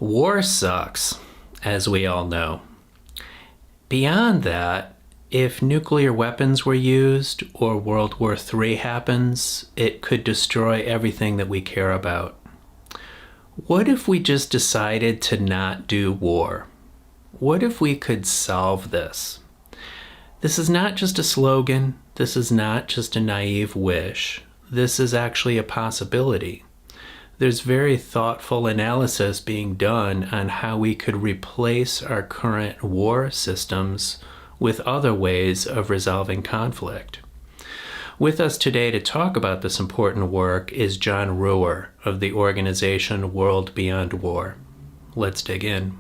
War sucks, as we all know. Beyond that, if nuclear weapons were used or World War III happens, it could destroy everything that we care about. What if we just decided to not do war? What if we could solve this? This is not just a slogan. This is not just a naive wish. This is actually a possibility. There's very thoughtful analysis being done on how we could replace our current war systems with other ways of resolving conflict. With us today to talk about this important work is John Reuwer of the organization World Beyond War. Let's dig in.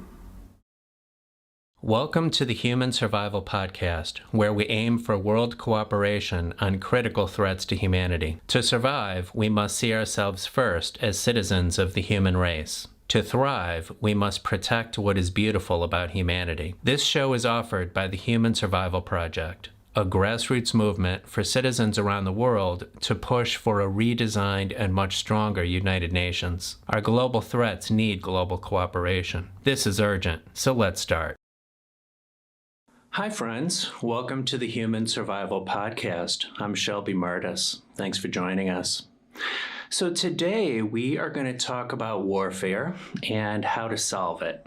Welcome to the Human Survival Podcast, where we aim for world cooperation on critical threats to humanity. To survive, we must see ourselves first as citizens of the human race. To thrive, we must protect what is beautiful about humanity. This show is offered by the Human Survival Project, a grassroots movement for citizens around the world to push for a redesigned and much stronger United Nations. Our global threats need global cooperation. This is urgent, so let's start. Hi, friends. Welcome to the Human Survival Podcast. I'm Shelby Martis. Thanks for joining us. So today we are going to talk about warfare and how to solve it.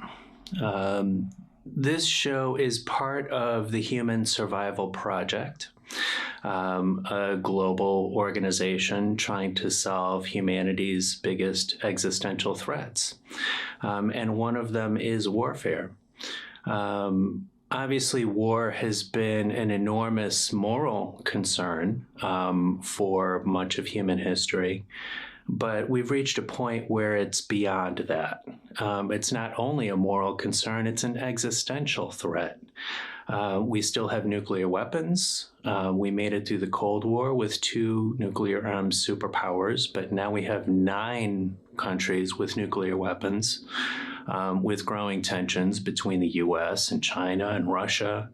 This show is part of the Human Survival Project, a global organization trying to solve humanity's biggest existential threats. And one of them is warfare. Obviously, war has been an enormous moral concern for much of human history, but we've reached a point where it's beyond that. It's not only a moral concern, it's an existential threat. We still have nuclear weapons. We made it through the Cold War with 2 nuclear-armed superpowers, but now we have 9 countries with nuclear weapons. With growing tensions between the US and China and Russia.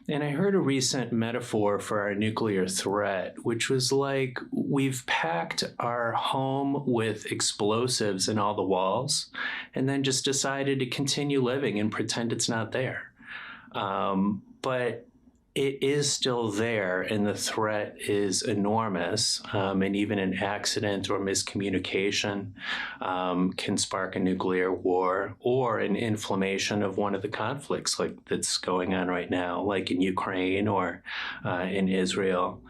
And I heard a recent metaphor for our nuclear threat, which was like we've packed our home with explosives in all the walls and then just decided to continue living and pretend it's not there. But it is still there, and the threat is enormous, and even an accident or miscommunication can spark a nuclear war or an inflammation of one of the conflicts like that's going on right now, like in Ukraine or in Israel.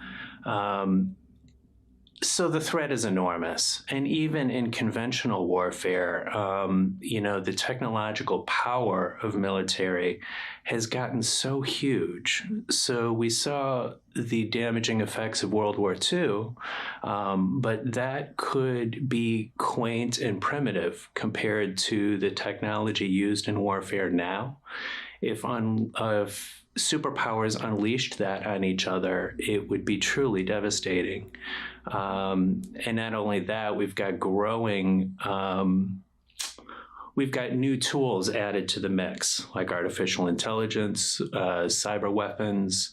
So the threat is enormous. And even in conventional warfare, the technological power of military has gotten so huge. So we saw the damaging effects of World War II, but that could be quaint and primitive compared to the technology used in warfare now. If superpowers unleashed that on each other, it would be truly devastating. And not only that, we've got new tools added to the mix, like artificial intelligence, cyber weapons,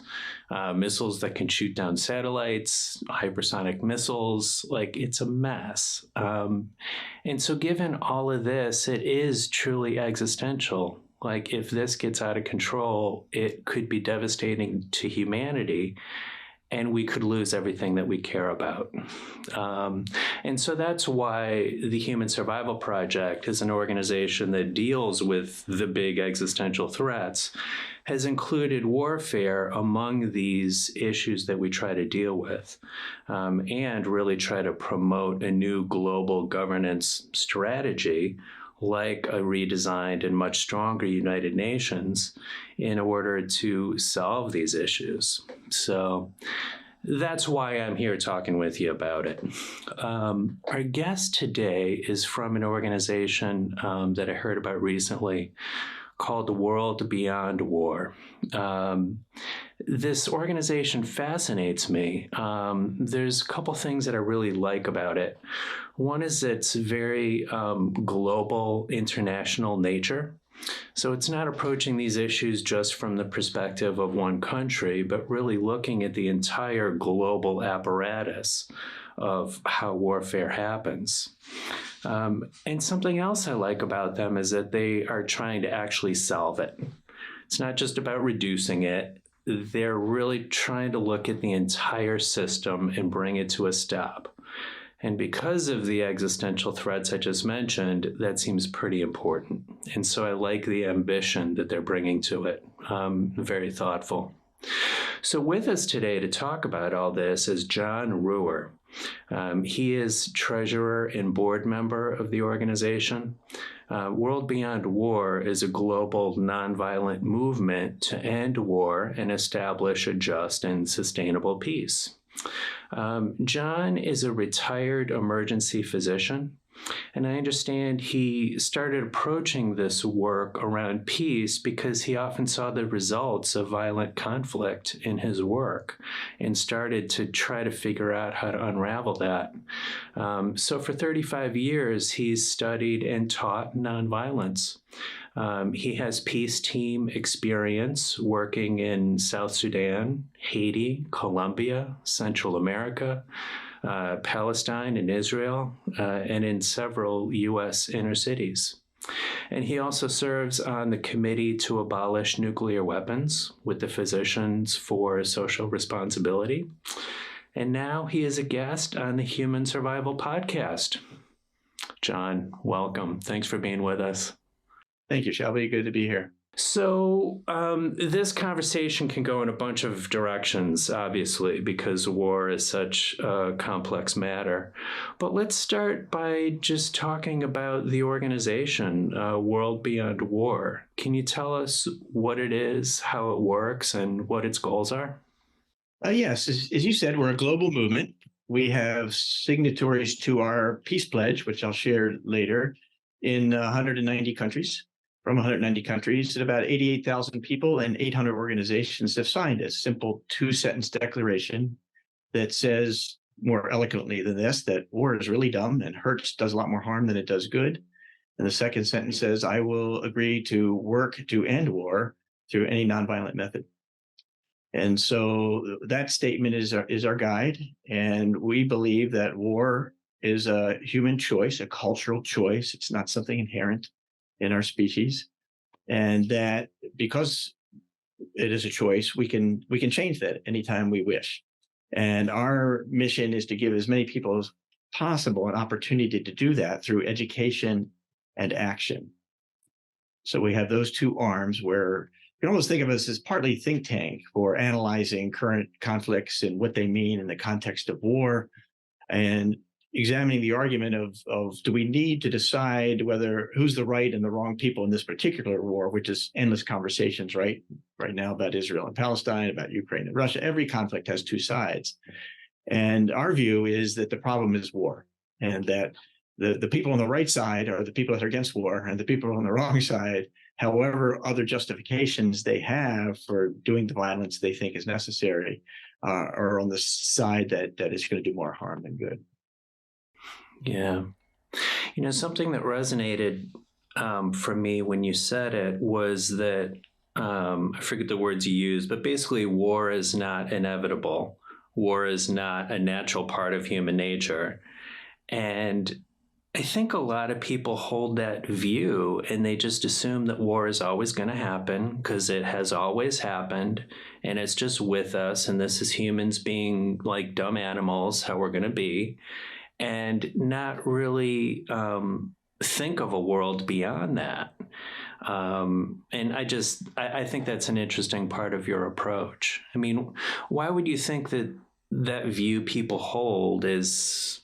missiles that can shoot down satellites, hypersonic missiles. Like, it's a mess. And so given all of this, it is truly existential. Like, if this gets out of control, it could be devastating to humanity, and we could lose everything that we care about. And so that's why the Human Survival Project is an organization that deals with the big existential threats, has included warfare among these issues that we try to deal with, and really try to promote a new global governance strategy like a redesigned and much stronger United Nations in order to solve these issues. So that's why I'm here talking with you about it. Our guest today is from an organization that I heard about recently called World Beyond War. This organization fascinates me. There's a couple things that I really like about it. One is its very global, international nature. So it's not approaching these issues just from the perspective of one country, but really looking at the entire global apparatus of how warfare happens. And something else I like about them is that they are trying to actually solve it. It's not just about reducing it. They're really trying to look at the entire system and bring it to a stop. And because of the existential threats I just mentioned, that seems pretty important. And so I like the ambition that they're bringing to it. Very thoughtful. So with us today to talk about all this is John Reuwer. He is treasurer and board member of the organization. World Beyond War is a global nonviolent movement to end war and establish a just and sustainable peace. John is a retired emergency physician, and I understand he started approaching this work around peace because he often saw the results of violent conflict in his work and started to try to figure out how to unravel that. So for 35 years, he's studied and taught nonviolence. He has peace team experience working in South Sudan, Haiti, Colombia, Central America, Palestine and Israel, and in several U.S. inner cities. And he also serves on the committee to abolish nuclear weapons with the Physicians for Social Responsibility. And now he is a guest on the Human Survival Podcast. John, welcome. Thanks for being with us. Thank you, Shelby. Good to be here. So this conversation can go in a bunch of directions, obviously, because war is such a complex matter. But let's start by just talking about the organization, World Beyond War. Can you tell us what it is, how it works, and what its goals are? Yes, as you said, we're a global movement. We have signatories to our peace pledge, which I'll share later, in 190 countries. From 190 countries, and about 88,000 people and 800 organizations have signed a simple two-sentence declaration that says, more eloquently than this, that war is really dumb and does a lot more harm than it does good. And the second sentence says, I will agree to work to end war through any nonviolent method. And so that statement is our guide. And we believe that war is a human choice, a cultural choice. It's not something inherent in our species, and that because it is a choice, we can change that anytime we wish. And our mission is to give as many people as possible an opportunity to do that through education and action. So we have those two arms where you can almost think of us as partly think tank for analyzing current conflicts and what they mean in the context of war, and examining the argument of do we need to decide whether who's the right and the wrong people in this particular war, which is endless conversations right now about Israel and Palestine, about Ukraine and Russia. Every conflict has two sides. And our view is that the problem is war, and that the people on the right side are the people that are against war, and the people on the wrong side, however other justifications they have for doing the violence they think is necessary, are on the side that is going to do more harm than good. Yeah. You know, something that resonated for me when you said it was that, I forget the words you used, but basically war is not inevitable. War is not a natural part of human nature. And I think a lot of people hold that view and they just assume that war is always going to happen because it has always happened and it's just with us. And this is humans being like dumb animals, how we're going to be. And not really think of a world beyond that. And I think that's an interesting part of your approach. I mean, why would you think that view people hold is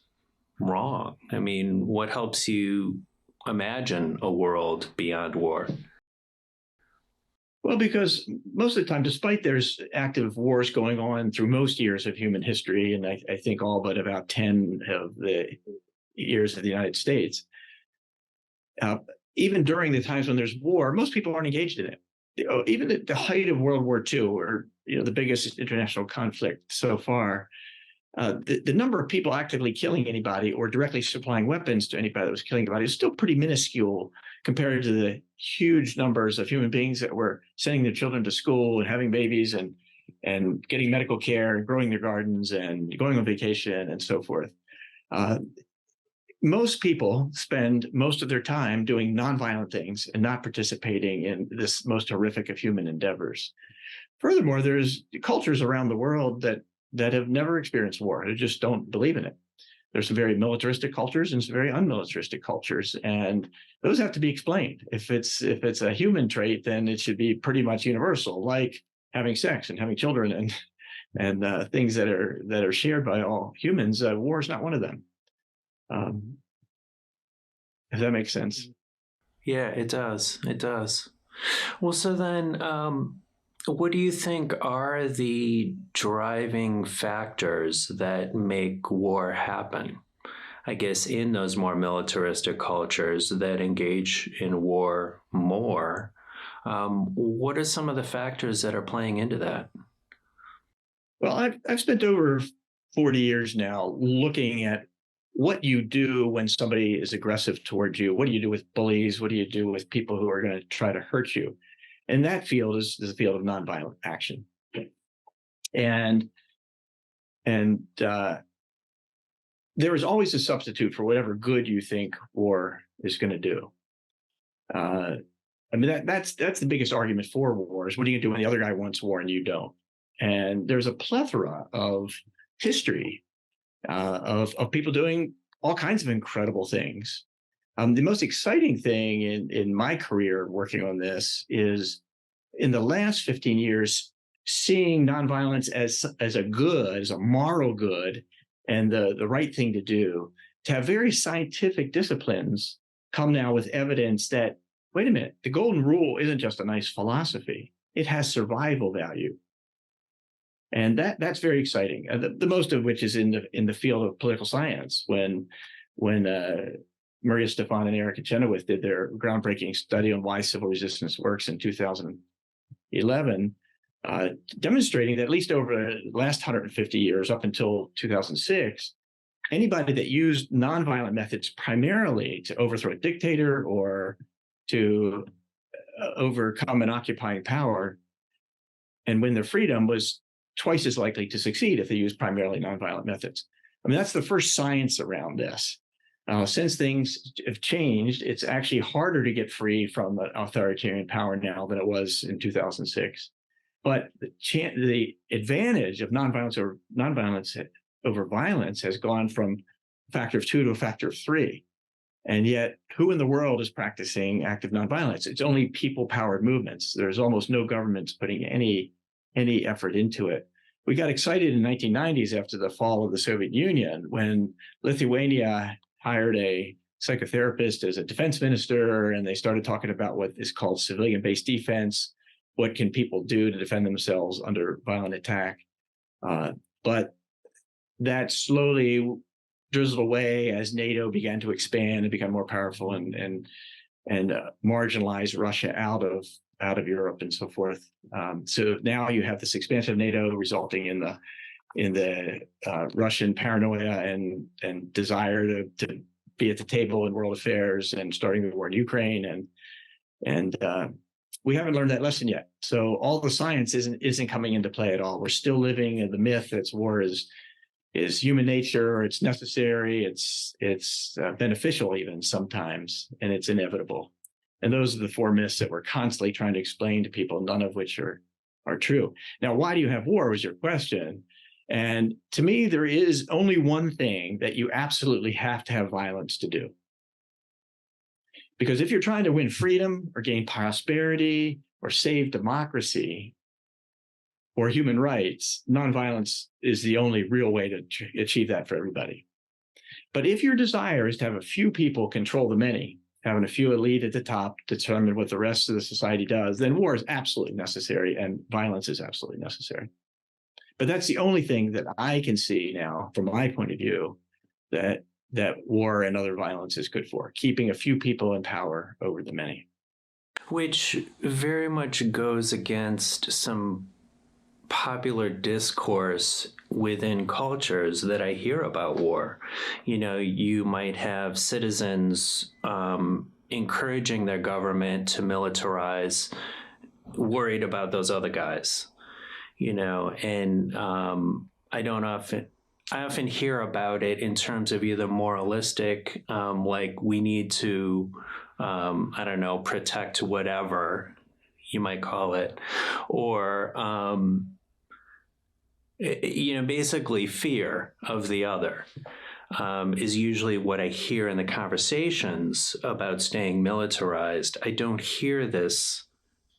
wrong? I mean, what helps you imagine a world beyond war? Well, because most of the time, despite there's active wars going on through most years of human history, and I think all but about 10 of the years of the United States, even during the times when there's war, most people aren't engaged in it. Even at the height of World War II, or the biggest international conflict so far, the number of people actively killing anybody or directly supplying weapons to anybody that was killing anybody is still pretty minuscule compared to the huge numbers of human beings that were sending their children to school and having babies and getting medical care and growing their gardens and going on vacation and so forth. most people spend most of their time doing nonviolent things and not participating in this most horrific of human endeavors. Furthermore, there's cultures around the world that have never experienced war. They just don't believe in it. There's some very militaristic cultures and some very unmilitaristic cultures, and those have to be explained. If it's a human trait, then it should be pretty much universal, like having sex and having children and things that are shared by all humans. War is not one of them. If that makes sense. Yeah, it does. It does. Well, so then, what do you think are the driving factors that make war happen? I guess in those more militaristic cultures that engage in war more, what are some of the factors that are playing into that? Well, I've spent over 40 years now looking at what you do when somebody is aggressive towards you. What do you do with bullies? What do you do with people who are going to try to hurt you? And that field is the field of nonviolent action. And there is always a substitute for whatever good you think war is going to do. I mean, that's the biggest argument for war is what do you do when the other guy wants war and you don't? And there's a plethora of history of people doing all kinds of incredible things. The most exciting thing in my career working on this is in the last 15 years, seeing nonviolence as a good, as a moral good, and the right thing to do, to have very scientific disciplines come now with evidence that, wait a minute, the golden rule isn't just a nice philosophy. It has survival value. And that's very exciting. The most of which is in the field of political science. When Maria Stefan and Erica Chenoweth did their groundbreaking study on why civil resistance works in 2011, demonstrating that at least over the last 150 years, up until 2006, anybody that used nonviolent methods primarily to overthrow a dictator or to overcome an occupying power and win their freedom was twice as likely to succeed if they use primarily nonviolent methods. I mean, that's the first science around this. Since things have changed, it's actually harder to get free from an authoritarian power now than it was in 2006. But the advantage of nonviolence over violence has gone from a factor of 2 to a factor of 3. And yet, who in the world is practicing active nonviolence? It's only people-powered movements. There's almost no governments putting any effort into it. We got excited in the 1990s after the fall of the Soviet Union when Lithuania hired a psychotherapist as a defense minister, and they started talking about what is called civilian-based defense. What can people do to defend themselves under violent attack? But that slowly drizzled away as NATO began to expand and become more powerful and marginalize Russia out of Europe and so forth. So now you have this expansion of NATO resulting in the Russian paranoia and desire to be at the table in world affairs and starting the war in Ukraine. And we haven't learned that lesson yet. So all the science isn't coming into play at all. We're still living in the myth that war is human nature, it's necessary, it's beneficial even sometimes, and it's inevitable. And those are the 4 myths that we're constantly trying to explain to people, none of which are true. Now, why do you have war was your question. And to me, there is only one thing that you absolutely have to have violence to do. Because if you're trying to win freedom or gain prosperity or save democracy or human rights, nonviolence is the only real way to achieve that for everybody. But if your desire is to have a few people control the many, having a few elite at the top determine what the rest of the society does, then war is absolutely necessary and violence is absolutely necessary. But that's the only thing that I can see now, from my point of view, that war and other violence is good for, keeping a few people in power over the many. Which very much goes against some popular discourse within cultures that I hear about war. You know, you might have citizens encouraging their government to militarize, worried about those other guys, you know, and I don't often, I often hear about it in terms of either moralistic, like we need to, I don't know, protect whatever you might call it, or, basically fear of the other. Is usually what I hear in the conversations about staying militarized. I don't hear this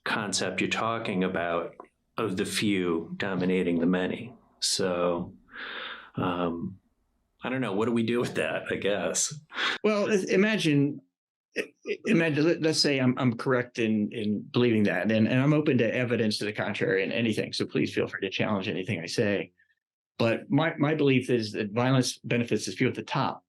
concept you're talking about of the few dominating the many. So, I don't know. What do we do with that? I guess. Well, imagine, let's say I'm correct in believing that, and I'm open to evidence to the contrary and anything. So please feel free to challenge anything I say. But my belief is that violence benefits the few at the top,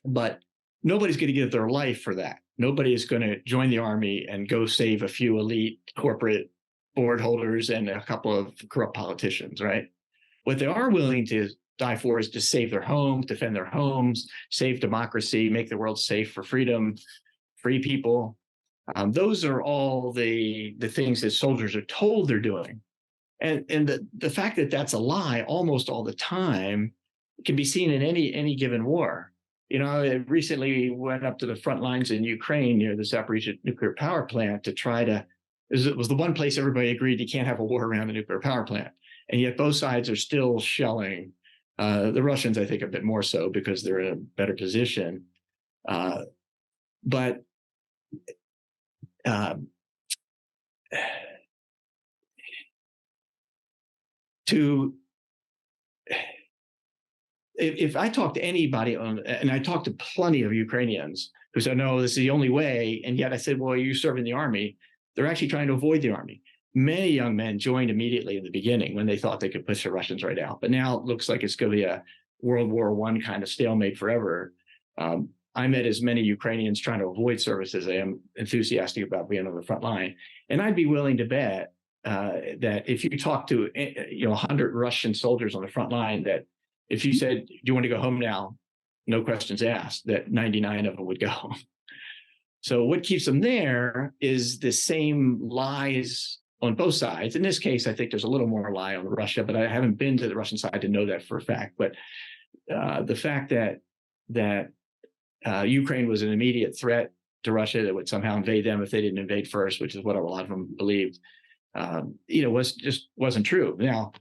but nobody's going to give their life for that. Nobody is going to join the army and go save a few elite corporate board holders and a couple of corrupt politicians, right? What they are willing to die for is to save their homes, defend their homes, save democracy, make the world safe for freedom, free people. Those are all the things that soldiers are told they're doing. And the fact that that's a lie almost all the time can be seen in any given war. I recently went up to the front lines in Ukraine near the Zaporizhzhia nuclear power plant to try to, it was the one place everybody agreed you can't have a war around a nuclear power plant. And yet both sides are still shelling. The Russians, I think, a bit more so because they're in a better position. But if I talk to anybody and I talk to plenty of Ukrainians who said, no, this is the only way. And yet I said, well, you serve in the army. They're actually trying to avoid the army. Many young men joined immediately in the beginning when they thought they could push the Russians right out. But now it looks like it's going to be a World War I kind of stalemate forever. I met as many Ukrainians trying to avoid service as I am enthusiastic about being on the front line. And I'd be willing to bet that if you talk to 100 Russian soldiers on the front line, that if you said, do you want to go home now? No questions asked, that 99 of them would go home. So what keeps them there is the same lies on both sides. In this case, I think there's a little more lie on Russia, but I haven't been to the Russian side to know that for a fact. But the fact that Ukraine was an immediate threat to Russia that would somehow invade them if they didn't invade first, which is what a lot of them believed, wasn't true. Now,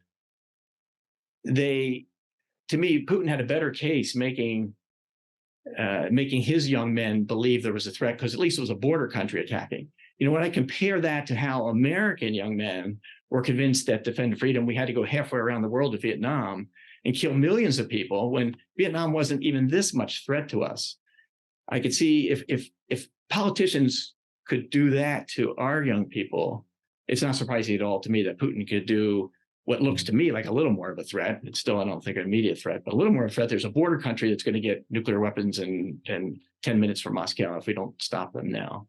to me, Putin had a better case making his young men believe there was a threat because at least it was a border country attacking. When I compare that to how American young men were convinced that defend freedom, we had to go halfway around the world to Vietnam and kill millions of people when Vietnam wasn't even this much threat to us. I could see if politicians could do that to our young people, it's not surprising at all to me that Putin could do what looks to me like a little more of a threat. It's still, I don't think, an immediate threat, but a little more of a threat. There's a border country that's going to get nuclear weapons in 10 minutes from Moscow if we don't stop them now.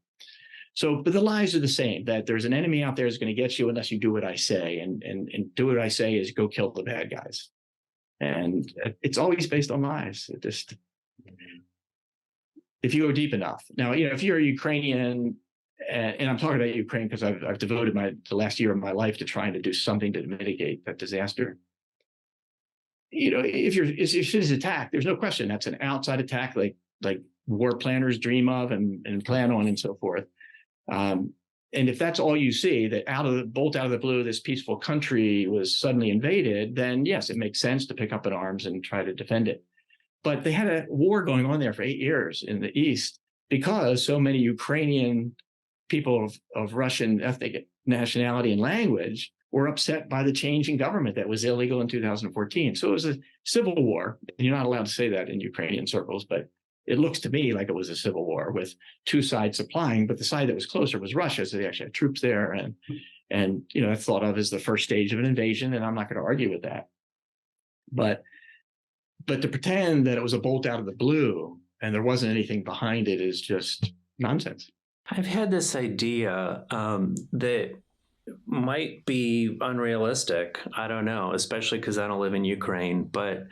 So, but the lies are the same, that there's an enemy out there that's going to get you unless you do what I say. And do what I say is go kill the bad guys. And it's always based on lies. It just, if you go deep enough. Now, if you're a Ukrainian, and I'm talking about Ukraine because I've devoted the last year of my life to trying to do something to mitigate that disaster. If your city's attacked, there's no question that's an outside attack, like war planners dream of and plan on and so forth. And if that's all you see, that bolt out of the blue, this peaceful country was suddenly invaded, then yes, it makes sense to pick up in arms and try to defend it. But they had a war going on there for 8 years in the East because so many Ukrainian people of Russian ethnic nationality and language were upset by the change in government that was illegal in 2014. So it was a civil war. You're not allowed to say that in Ukrainian circles, but it looks to me like it was a civil war with two sides supplying, but the side that was closer was Russia. So they actually had troops there. And that's thought of as the first stage of an invasion. And I'm not going to argue with that. But to pretend that it was a bolt out of the blue and there wasn't anything behind it is just nonsense. I've had this idea that might be unrealistic. I don't know, especially because I don't live in Ukraine. But,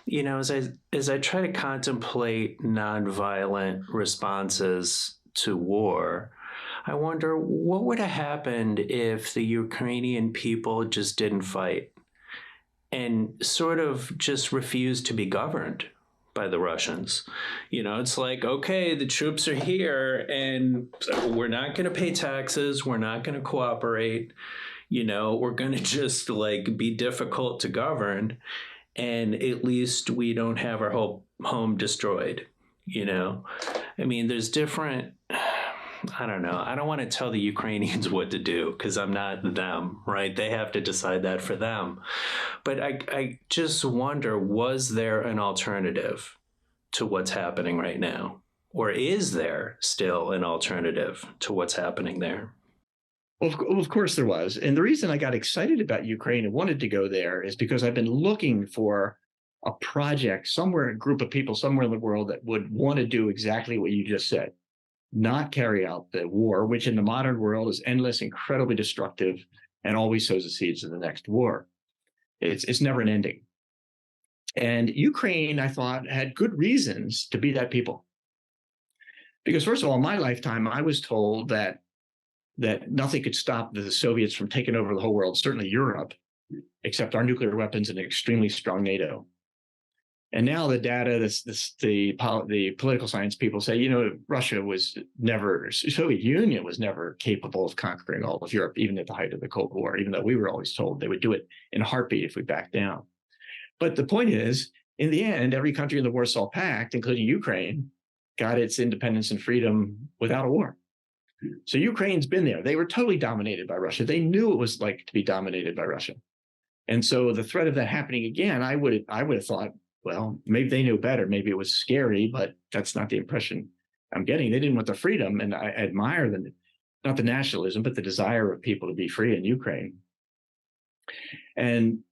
as I try to contemplate nonviolent responses to war, I wonder what would have happened if the Ukrainian people just didn't fight. and sort of just refused to be governed by the Russians. It's like, okay, the troops are here and we're not going to pay taxes. We're not going to cooperate. We're going to just like be difficult to govern. And at least we don't have our whole home destroyed. There's different, I don't know. I don't want to tell the Ukrainians what to do because I'm not them, right? They have to decide that for them. But I just wonder, was there an alternative to what's happening right now? Or is there still an alternative to what's happening there? Well, of course there was. And the reason I got excited about Ukraine and wanted to go there is because I've been looking for a project somewhere, a group of people somewhere in the world that would want to do exactly what you just said. Not carry out the war, which in the modern world is endless, incredibly destructive, and always sows the seeds of the next war. It's never an ending. And Ukraine, I thought, had good reasons to be that people. Because first of all, in my lifetime, I was told that nothing could stop the Soviets from taking over the whole world, certainly Europe, except our nuclear weapons and an extremely strong NATO. And now the data, the political science people say, Russia was never, Soviet Union was never capable of conquering all of Europe, even at the height of the Cold War, even though we were always told they would do it in a heartbeat if we backed down. But the point is, in the end, every country in the Warsaw Pact, including Ukraine, got its independence and freedom without a war. So Ukraine's been there. They were totally dominated by Russia. They knew it was like to be dominated by Russia. And so the threat of that happening again, I would have thought, well, maybe they knew better. Maybe it was scary, but that's not the impression I'm getting. They didn't want the freedom, and I admire not the nationalism, but the desire of people to be free in Ukraine. And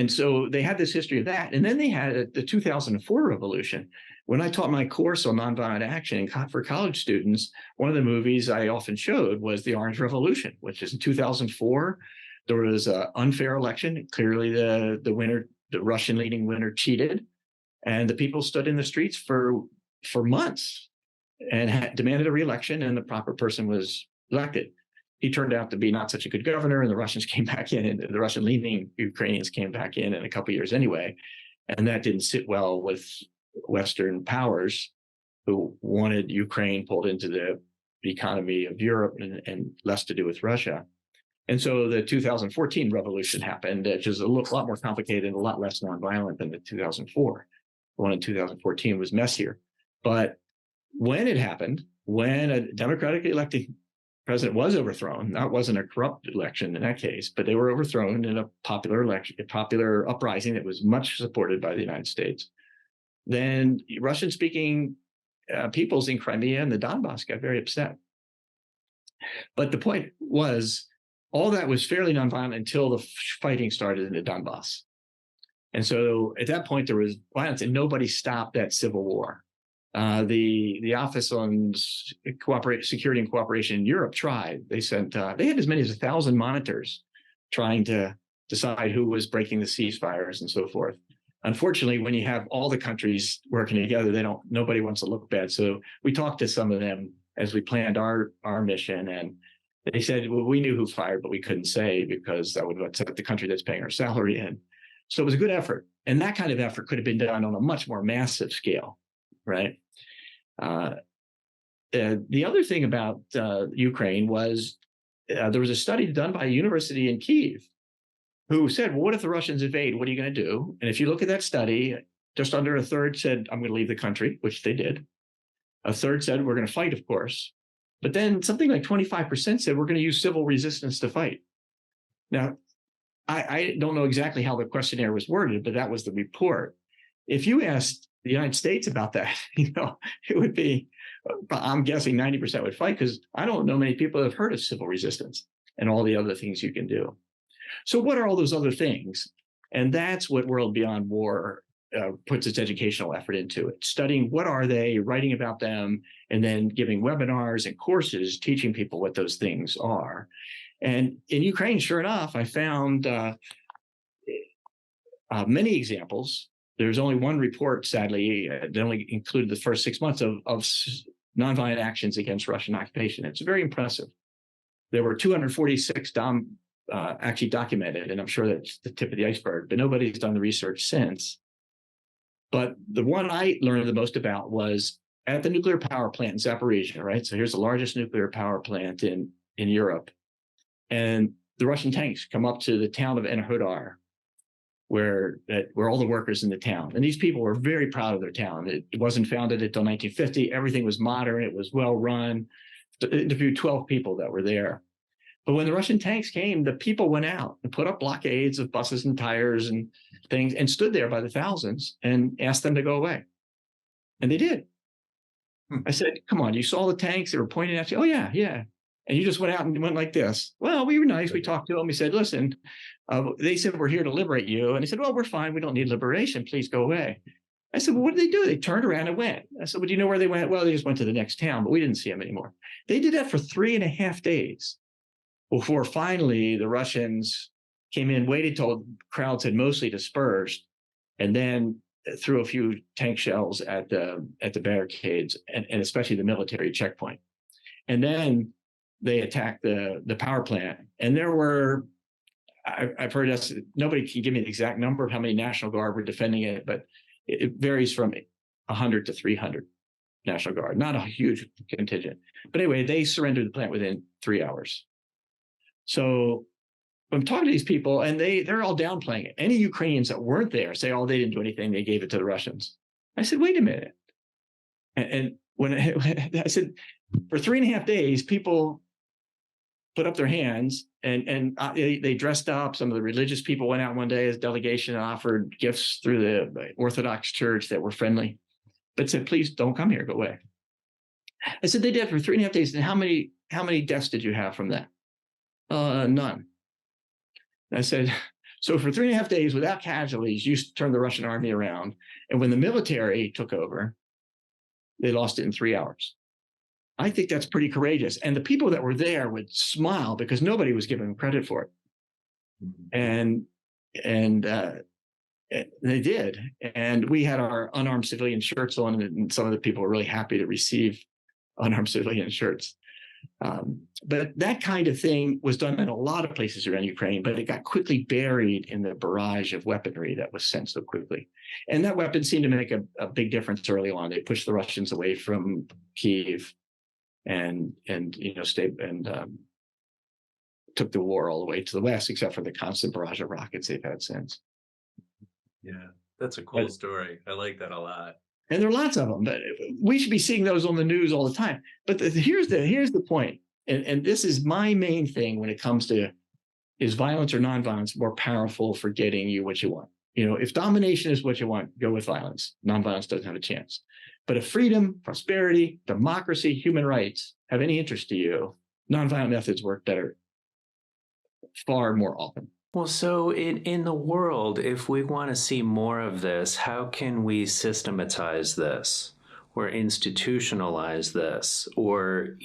so they had this history of that. And then they had the 2004 revolution. When I taught my course on nonviolent action for college students, one of the movies I often showed was the Orange Revolution, which is in 2004. There was an unfair election. Clearly, the winner, the Russian leading winner, cheated, and the people stood in the streets for months and demanded a re-election, and the proper person was elected. He turned out to be not such a good governor, and the Russians came back in, and the Russian leading Ukrainians came back in a couple of years anyway, and that didn't sit well with Western powers who wanted Ukraine pulled into the economy of Europe and less to do with Russia. And so the 2014 revolution happened, which is a lot more complicated and a lot less nonviolent than the 2004. The one in 2014 was messier. But when it happened, when a democratically elected president was overthrown, that wasn't a corrupt election in that case, but they were overthrown in a popular election, a popular uprising that was much supported by the United States. Then Russian-speaking peoples in Crimea and the Donbass got very upset. But the point was, all that was fairly nonviolent until the fighting started in the Donbass. And so at that point, there was violence, and nobody stopped that civil war. The Office on Security and Cooperation in Europe tried. They had as many as 1,000 monitors trying to decide who was breaking the ceasefires and so forth. Unfortunately, when you have all the countries working together, nobody wants to look bad. So we talked to some of them as we planned our mission, and they said, well, we knew who fired, but we couldn't say because that would upset the country that's paying our salary in. So it was a good effort. And that kind of effort could have been done on a much more massive scale, right? The other thing about Ukraine was there was a study done by a university in Kyiv who said, well, what if the Russians invade? What are you going to do? And if you look at that study, just under a third said, I'm going to leave the country, which they did. A third said, we're going to fight, of course. But then something like 25% said, we're going to use civil resistance to fight. Now, I don't know exactly how the questionnaire was worded, but that was the report. If you asked the United States about that, it would be, I'm guessing 90% would fight, because I don't know many people that have heard of civil resistance and all the other things you can do. So what are all those other things? And that's what World Beyond War puts its educational effort into it, studying what are they, writing about them, and then giving webinars and courses teaching people what those things are. And in Ukraine, sure enough, I found many examples. There's only one report, sadly, that only included the first 6 months of nonviolent actions against Russian occupation. It's very impressive. There were 246 actually documented, and I'm sure that's the tip of the iceberg, but nobody's done the research since. But the one I learned the most about was at the nuclear power plant in Zaporizhia, right? So here's the largest nuclear power plant in Europe. And the Russian tanks come up to the town of Enerhodar, where all the workers in the town. And these people were very proud of their town. It wasn't founded until 1950. Everything was modern. It was well run. Interviewed 12 people that were there. But when the Russian tanks came, the people went out and put up blockades of buses and tires and things and stood there by the thousands and asked them to go away. And they did. I said, come on, you saw the tanks, they were pointing at you. Oh, yeah, yeah. And you just went out and went like this. Well, we were nice. We talked to them. We said, listen, they said, we're here to liberate you. And they said, well, we're fine. We don't need liberation. Please go away. I said, well, what did they do? They turned around and went. I said, well, do you know where they went? Well, they just went to the next town, but we didn't see them anymore. They did that for 3.5 days before finally the Russians came in, waited till crowds had mostly dispersed, and then threw a few tank shells at the barricades and especially the military checkpoint. And then they attacked the power plant. And there were, I've heard us, nobody can give me the exact number of how many National Guard were defending it, but it varies from 100 to 300 National Guard, not a huge contingent. But anyway, they surrendered the plant within 3 hours. So I'm talking to these people, and they're all downplaying it. Any Ukrainians that weren't there say, oh, they didn't do anything. They gave it to the Russians. I said, wait a minute. And when I said, for 3.5 days, people put up their hands and they dressed up. Some of the religious people went out one day as a delegation and offered gifts through the Orthodox Church that were friendly, but said, please don't come here, go away. I said, they did for 3.5 days. And how many deaths did you have from that? None. I said, so for 3.5 days without casualties, you turned the Russian army around. And when the military took over, they lost it in 3 hours. I think that's pretty courageous. And the people that were there would smile because nobody was giving them credit for it. And they did. And we had our unarmed civilian shirts on, and some of the people were really happy to receive unarmed civilian shirts. But that kind of thing was done in a lot of places around Ukraine, but it got quickly buried in the barrage of weaponry that was sent so quickly. And that weapon seemed to make a big difference early on. They pushed the Russians away from Kyiv and took the war all the way to the west, except for the constant barrage of rockets they've had since. Yeah, that's a cool story. I like that a lot. And there are lots of them, but we should be seeing those on the news all the time. But here's the point, and this is my main thing when it comes to, is violence or nonviolence more powerful for getting you what you want? You know, if domination is what you want, go with violence. Nonviolence doesn't have a chance. But if freedom, prosperity, democracy, human rights have any interest to you, nonviolent methods work better, far more often. Well, so in the world, if we want to see more of this, how can we systematize this or institutionalize this or,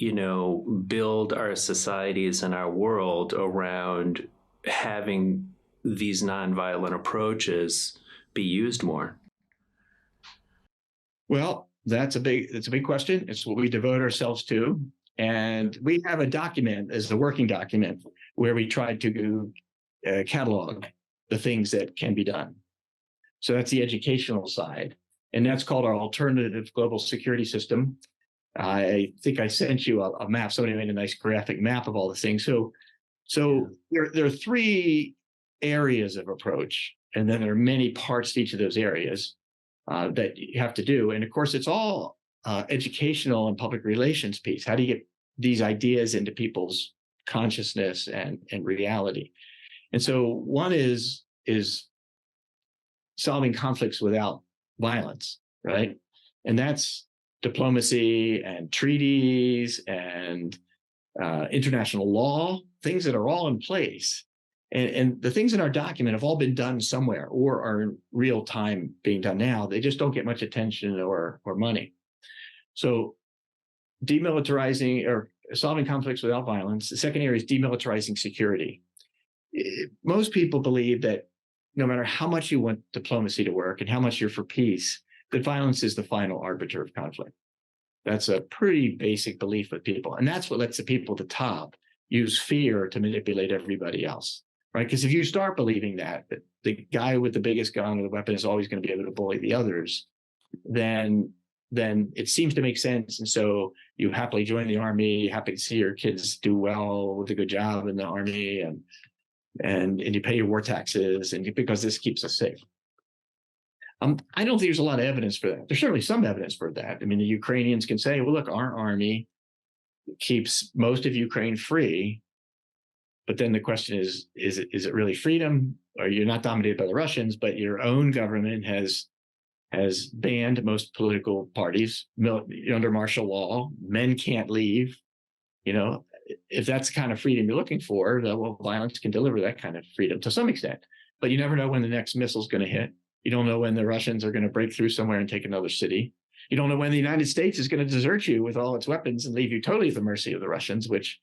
build our societies and our world around having these nonviolent approaches be used more? Well, that's a big question. It's what we devote ourselves to. And we have a document as a working document where we tried to catalog the things that can be done. So that's the educational side. And that's called our alternative global security system. I think I sent you a map. Somebody made a nice graphic map of all the things. So there are 3 areas of approach, and then there are many parts to each of those areas that you have to do. And of course, it's all educational and public relations piece. How do you get these ideas into people's consciousness and reality? And so one is solving conflicts without violence, right? And that's diplomacy and treaties and international law, things that are all in place. And the things in our document have all been done somewhere or are in real time being done now. They just don't get much attention or money. So demilitarizing or solving conflicts without violence. The second area is demilitarizing security. Most people believe that no matter how much you want diplomacy to work and how much you're for peace, that violence is the final arbiter of conflict. That's a pretty basic belief with people. And that's what lets the people at the top use fear to manipulate everybody else, right? Because if you start believing that the guy with the biggest gun or the weapon is always going to be able to bully the others, then it seems to make sense. And so you happily join the army, happy to see your kids do well with a good job in the army, and you pay your war taxes, and because this keeps us safe. I don't think there's a lot of evidence for that. There's certainly some evidence for that. I mean, the Ukrainians can say, well, look, our army keeps most of Ukraine free. But then the question is it really freedom? Or you're not dominated by the Russians, but your own government has banned most political parties under martial law. Men can't leave. If that's the kind of freedom you're looking for, well, violence can deliver that kind of freedom to some extent. But you never know when the next missile's going to hit. You don't know when the Russians are going to break through somewhere and take another city. You don't know when the United States is going to desert you with all its weapons and leave you totally at the mercy of the Russians, which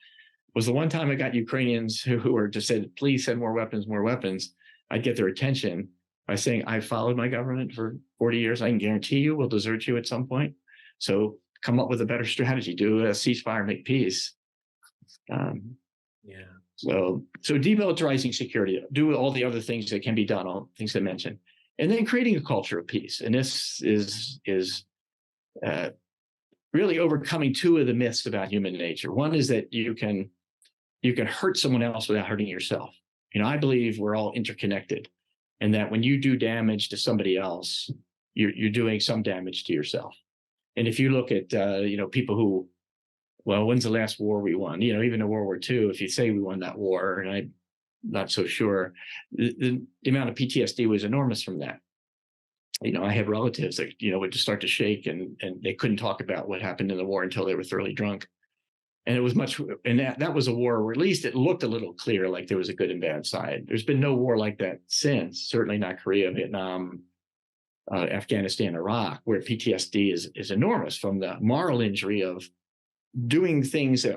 was the one time I got Ukrainians who were just said, please send more weapons, more weapons. I'd get their attention by saying, I've followed my government for 40 years. I can guarantee you we'll desert you at some point. So come up with a better strategy, do a ceasefire, make peace. So demilitarizing security, do all the other things that can be done, all things I mentioned, and then creating a culture of peace. And this is really overcoming two of the myths about human nature. One is that you can hurt someone else without hurting yourself. I believe we're all interconnected, and that when you do damage to somebody else, you're doing some damage to yourself. And if you look at people who, well, when's the last war we won? Even in World War II, if you say we won that war, and I'm not so sure, the amount of PTSD was enormous from that. I had relatives that, would just start to shake, and they couldn't talk about what happened in the war until they were thoroughly drunk. And it was and that was a war where at least it looked a little clear, like there was a good and bad side. There's been no war like that since, certainly not Korea, Vietnam, Afghanistan, Iraq, where PTSD is enormous from the moral injury of doing things that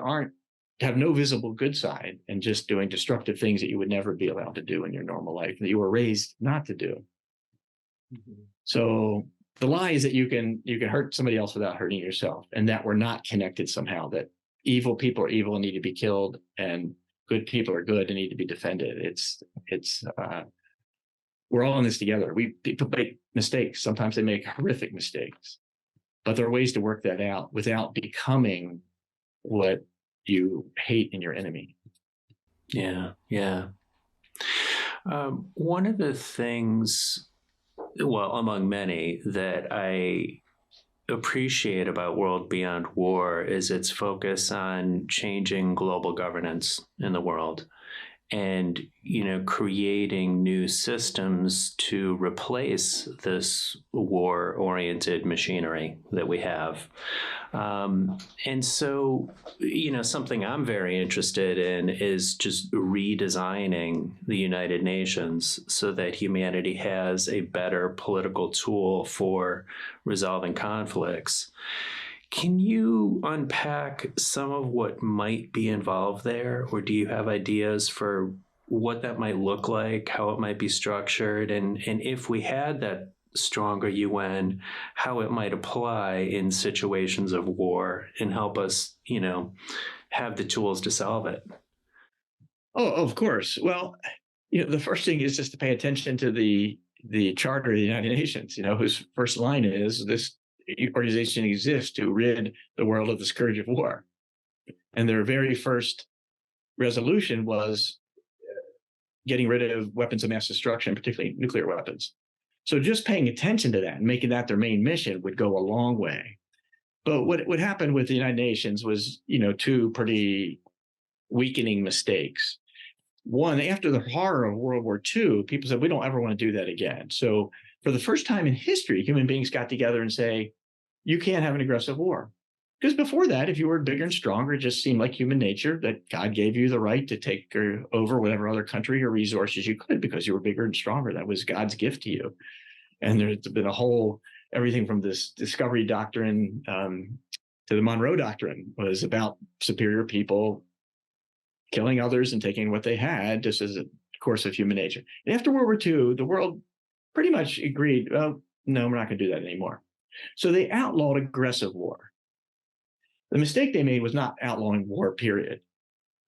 have no visible good side, and just doing destructive things that you would never be allowed to do in your normal life, that you were raised not to do. Mm-hmm. So the lie is that you can hurt somebody else without hurting yourself, and that we're not connected somehow, that evil people are evil and need to be killed, and good people are good and need to be defended. We're all in this together. People make mistakes. Sometimes they make horrific mistakes, but there are ways to work that out without becoming what you hate in your enemy. Yeah. One of the things, well, among many, that I appreciate about World Beyond War is its focus on changing global governance in the world, and creating new systems to replace this war-oriented machinery that we have. And so, something I'm very interested in is just redesigning the United Nations so that humanity has a better political tool for resolving conflicts. Can you unpack some of what might be involved there, or do you have ideas for what that might look like, how it might be structured, and if we had that stronger UN, how it might apply in situations of war and help us, have the tools to solve it? Oh, of course. Well, the first thing is just to pay attention to the Charter of the United Nations, whose first line is, this organization exists to rid the world of the scourge of war. And their very first resolution was getting rid of weapons of mass destruction, particularly nuclear weapons. So just paying attention to that and making that their main mission would go a long way. But what happened with the United Nations was, two pretty weakening mistakes. One, after the horror of World War II, people said, we don't ever want to do that again. So for the first time in history, human beings got together and say, you can't have an aggressive war. Because before that, if you were bigger and stronger, it just seemed like human nature that God gave you the right to take over whatever other country or resources you could because you were bigger and stronger. That was God's gift to you. And there's been everything from this discovery doctrine to the Monroe Doctrine was about superior people killing others and taking what they had, just as a course of human nature. And after World War II, the world pretty much agreed, well, no, we're not going to do that anymore. So they outlawed aggressive war. The mistake they made was not outlawing war, period.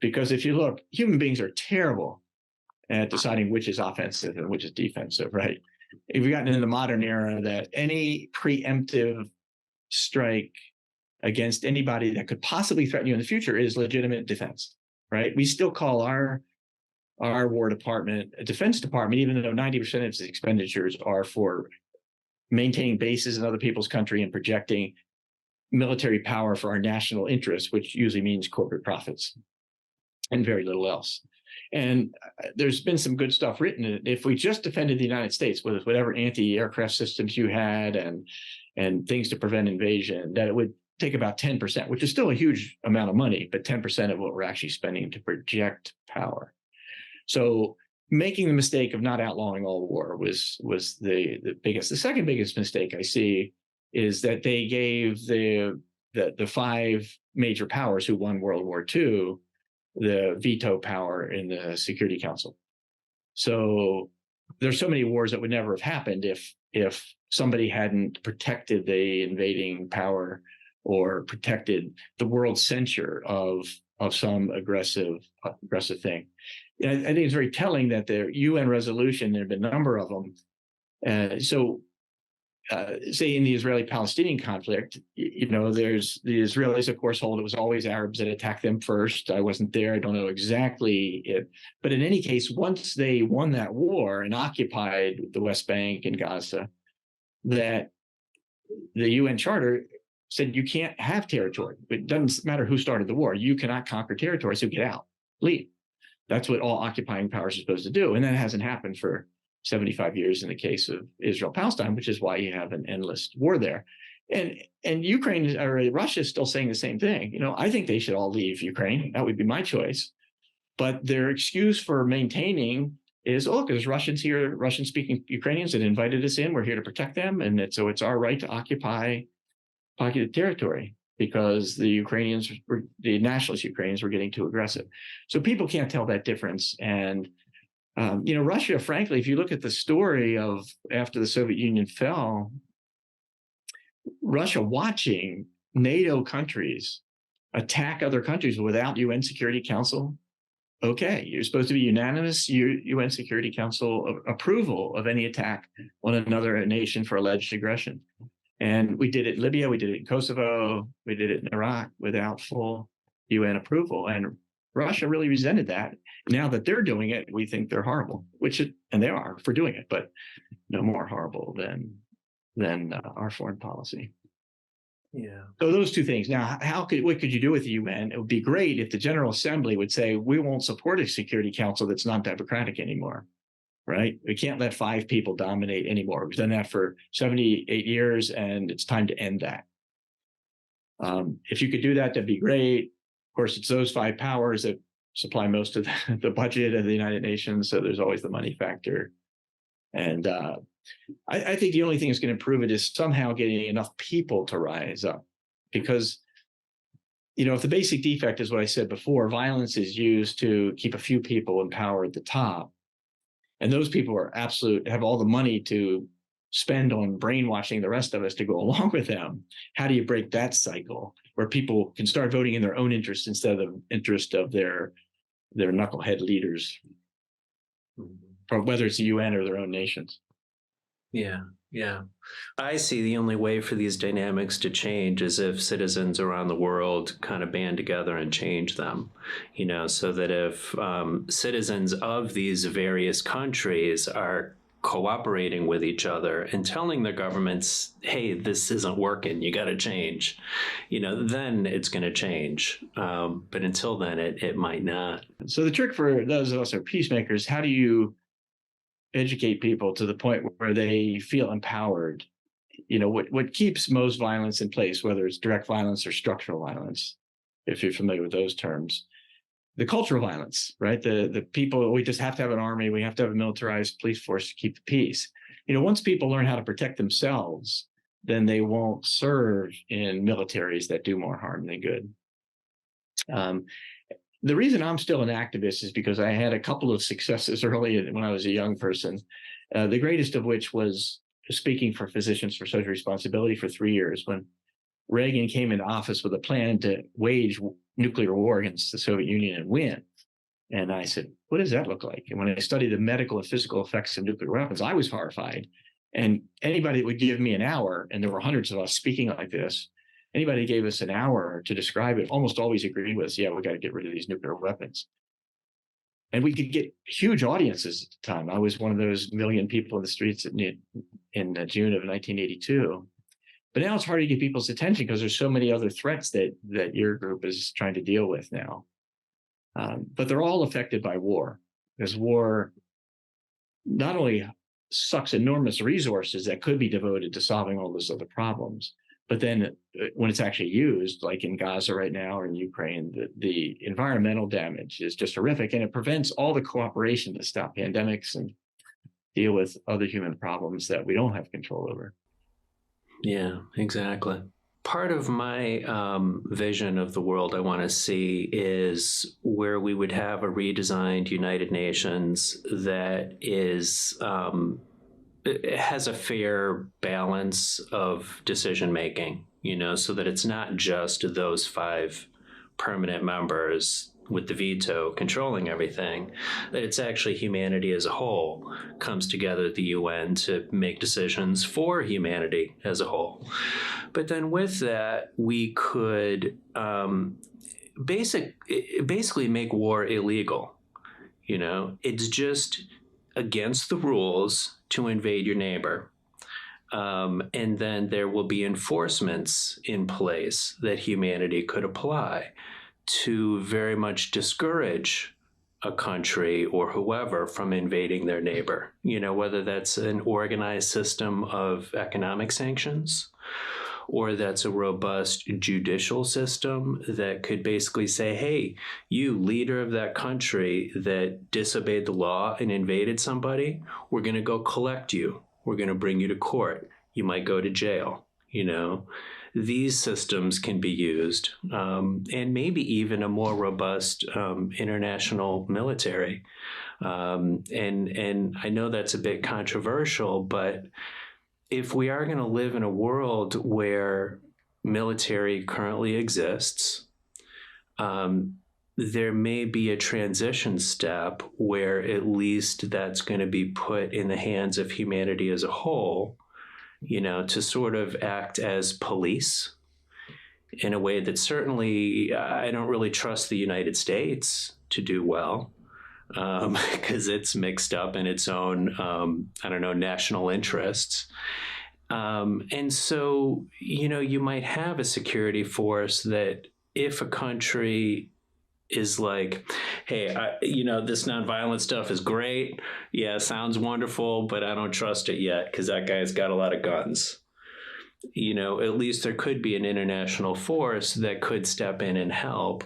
Because if you look, human beings are terrible at deciding which is offensive and which is defensive, right? If we've gotten into the modern era that any preemptive strike against anybody that could possibly threaten you in the future is legitimate defense, right? We still call our War Department a defense department, even though 90% of its expenditures are for maintaining bases in other people's country and projecting military power for our national interests, which usually means corporate profits and very little else. And there's been some good stuff written. If we just defended the United States with whatever anti-aircraft systems you had and things to prevent invasion, that it would take about 10%, which is still a huge amount of money, but 10% of what we're actually spending to project power. So making the mistake of not outlawing all war was the biggest. The second biggest mistake I see is that they gave the five major powers who won World War II the veto power in the Security Council. So there's so many wars that would never have happened if somebody hadn't protected the invading power or protected the world's censure of some aggressive thing. I think it's very telling that the UN resolution, there have been a number of them. Say in the Israeli-Palestinian conflict, there's the Israelis, of course, hold it was always Arabs that attacked them first. I wasn't there. I don't know exactly it. But in any case, once they won that war and occupied the West Bank and Gaza, that the UN Charter said you can't have territory. It doesn't matter who started the war. You cannot conquer territory, so get out, leave. That's what all occupying powers are supposed to do. And that hasn't happened for 75 years in the case of Israel-Palestine, which is why you have an endless war there. And Ukraine or Russia is still saying the same thing. I think they should all leave Ukraine. That would be my choice. But their excuse for maintaining is, look, there's Russians here, Russian-speaking Ukrainians that invited us in. We're here to protect them. And so it's our right to occupy pocketed territory because the nationalist Ukrainians were getting too aggressive. So people can't tell that difference. And Russia, frankly, if you look at the story of after the Soviet Union fell, Russia watching NATO countries attack other countries without UN Security Council. Okay, you're supposed to be unanimous UN Security Council approval of any attack on another nation for alleged aggression. And we did it in Libya, we did it in Kosovo, we did it in Iraq without full UN approval. And Russia really resented that. Now that they're doing it, we think they're horrible, and they are for doing it, but no more horrible than our foreign policy. Yeah. So those two things. Now, what could you do with the UN? It would be great if the General Assembly would say, we won't support a Security Council that's not democratic anymore, right? We can't let 5 people dominate anymore. We've done that for 78 years, and it's time to end that. If you could do that, that'd be great. Of course, it's those 5 powers that supply most of the budget of the United Nations, so there's always the money factor. And I think the only thing that's going to improve it is somehow getting enough people to rise up. Because, if the basic defect is what I said before, violence is used to keep a few people in power at the top. And those people have all the money to spend on brainwashing the rest of us to go along with them. How do you break that cycle where people can start voting in their own interest instead of the interest of their knucklehead leaders, or whether it's the UN or their own nations? Yeah. I see the only way for these dynamics to change is if citizens around the world kind of band together and change them, so that if citizens of these various countries are cooperating with each other and telling their governments, hey, this isn't working, you got to change, then it's going to change. But until then, it might not. So the trick for those of us who are peacemakers, how do you educate people to the point where they feel empowered? What keeps most violence in place, whether it's direct violence or structural violence, if you're familiar with those terms, the cultural violence, right? The people, we just have to have an army, we have to have a militarized police force to keep the peace. Once people learn how to protect themselves, then they won't serve in militaries that do more harm than good. The reason I'm still an activist is because I had a couple of successes early when I was a young person, the greatest of which was speaking for Physicians for Social Responsibility for 3 years when Reagan came into office with a plan to wage nuclear war against the Soviet Union and win. And I said, what does that look like? And when I studied the medical and physical effects of nuclear weapons, I was horrified. And anybody that would give me an hour, and there were hundreds of us speaking like this, anybody who gave us an hour to describe it almost always agreed with us, yeah, we got to get rid of these nuclear weapons. And we could get huge audiences at the time. I was one of those million people in the streets in June of 1982. But now it's hard to get people's attention because there's so many other threats that your group is trying to deal with now. But they're all affected by war, because war not only sucks enormous resources that could be devoted to solving all those other problems, but then when it's actually used, like in Gaza right now or in Ukraine, the environmental damage is just horrific, and it prevents all the cooperation to stop pandemics and deal with other human problems that we don't have control over. Yeah, exactly. Part of my vision of the world I want to see is where we would have a redesigned United Nations that is it has a fair balance of decision making, so that it's not just those 5 permanent members with the veto controlling everything, that it's actually humanity as a whole comes together at the UN to make decisions for humanity as a whole. But then with that, we could basically make war illegal. It's just against the rules to invade your neighbor. And then there will be enforcements in place that humanity could apply to very much discourage a country or whoever from invading their neighbor, whether that's an organized system of economic sanctions, or that's a robust judicial system that could basically say, hey, you leader of that country that disobeyed the law and invaded somebody, we're going to go collect you. We're going to bring you to court. You might go to jail. These systems can be used, and maybe even a more robust international military. And I know that's a bit controversial, but if we are going to live in a world where military currently exists, there may be a transition step where at least that's going to be put in the hands of humanity as a whole, to sort of act as police in a way that certainly I don't really trust the United States to do well, because it's mixed up in its own, national interests. And so, you might have a security force that if a country is like, hey, this nonviolent stuff is great. Yeah, sounds wonderful, but I don't trust it yet because that guy's got a lot of guns. At least there could be an international force that could step in and help.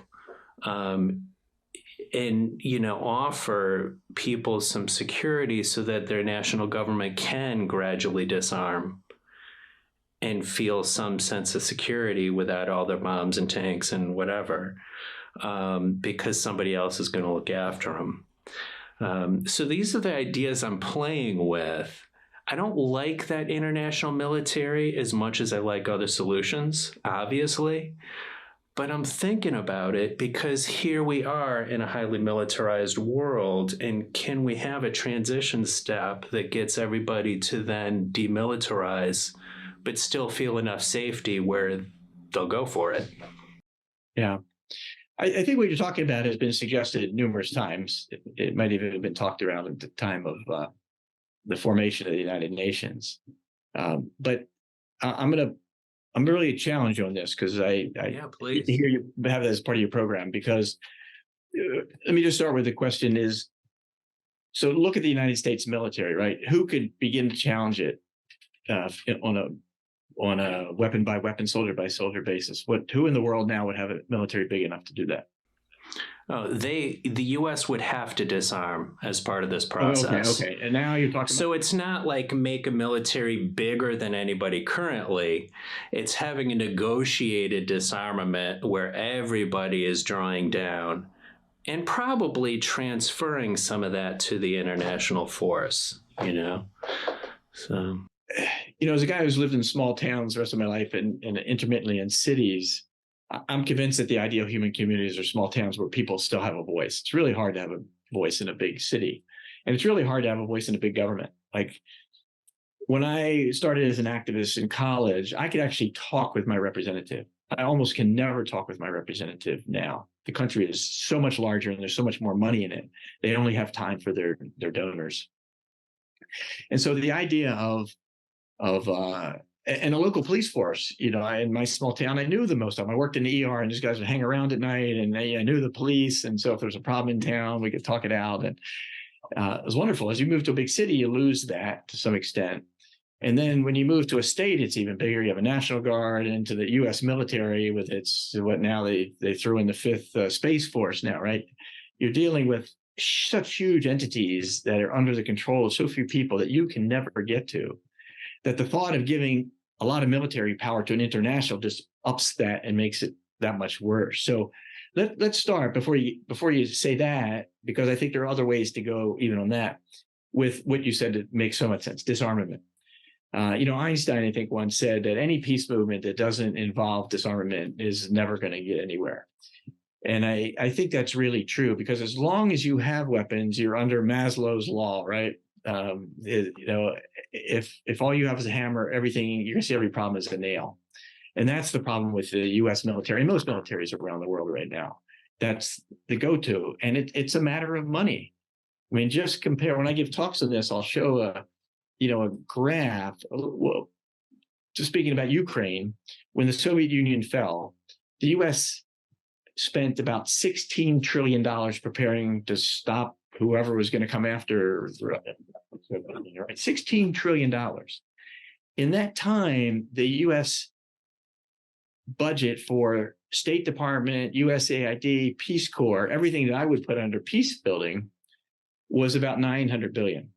And offer people some security so that their national government can gradually disarm and feel some sense of security without all their bombs and tanks and whatever, because somebody else is going to look after them. So these are the ideas I'm playing with. I don't like that international military as much as I like other solutions, obviously. But I'm thinking about it because here we are in a highly militarized world, and can we have a transition step that gets everybody to then demilitarize, but still feel enough safety where they'll go for it? Yeah. I think what you're talking about has been suggested numerous times. It might even have been talked around at the time of the formation of the United Nations. But I'm really a challenge on this because I please hear you have that as part of your program, because let me just start with the question is, so look at the United States military, right? Who could begin to challenge it on a weapon by weapon, soldier by soldier basis? Who in the world now would have a military big enough to do that? The U.S. would have to disarm as part of this process. Okay. And now you're talking. So it's not like make a military bigger than anybody currently. It's having a negotiated disarmament where everybody is drawing down, and probably transferring some of that to the international force. So. As a guy who's lived in small towns the rest of my life and intermittently in cities, I'm convinced that the ideal human communities are small towns where people still have a voice. It's really hard to have a voice in a big city, and it's really hard to have a voice in a big government. Like when I started as an activist in college, I could actually talk with my representative. I almost can never talk with my representative now. The country is so much larger and there's so much more money in it. They only have time for their donors. And so the idea of and a local police force, in my small town, I knew the most of them. I worked in the ER, and these guys would hang around at night, and I knew the police. And so if there's a problem in town, we could talk it out. And it was wonderful. As you move to a big city, you lose that to some extent. And then when you move to a state, it's even bigger. You have a National Guard, into the U.S. military with its, what now they threw in the fifth Space Force now, right? You're dealing with such huge entities that are under the control of so few people that you can never get to, that the thought of giving a lot of military power to an international just ups that and makes it that much worse. So let's start before you say that, because I think there are other ways to go even on that, with what you said that makes so much sense: disarmament. Einstein, I think, once said that any peace movement that doesn't involve disarmament is never going to get anywhere. And I think that's really true, because as long as you have weapons, you're under Maslow's law, right? If all you have is a hammer, everything, you're going to see every problem as a nail. And that's the problem with the U.S. military and most militaries around the world right now. That's the go-to. And it's a matter of money. I mean, just compare. When I give talks on this, I'll show a graph. Well, just speaking about Ukraine, when the Soviet Union fell, the U.S. spent about $16 trillion preparing to stop whoever was going to come after, right? $16 trillion. In that time, the U.S. budget for State Department, USAID, Peace Corps, everything that I would put under peace building, was about $900 billion.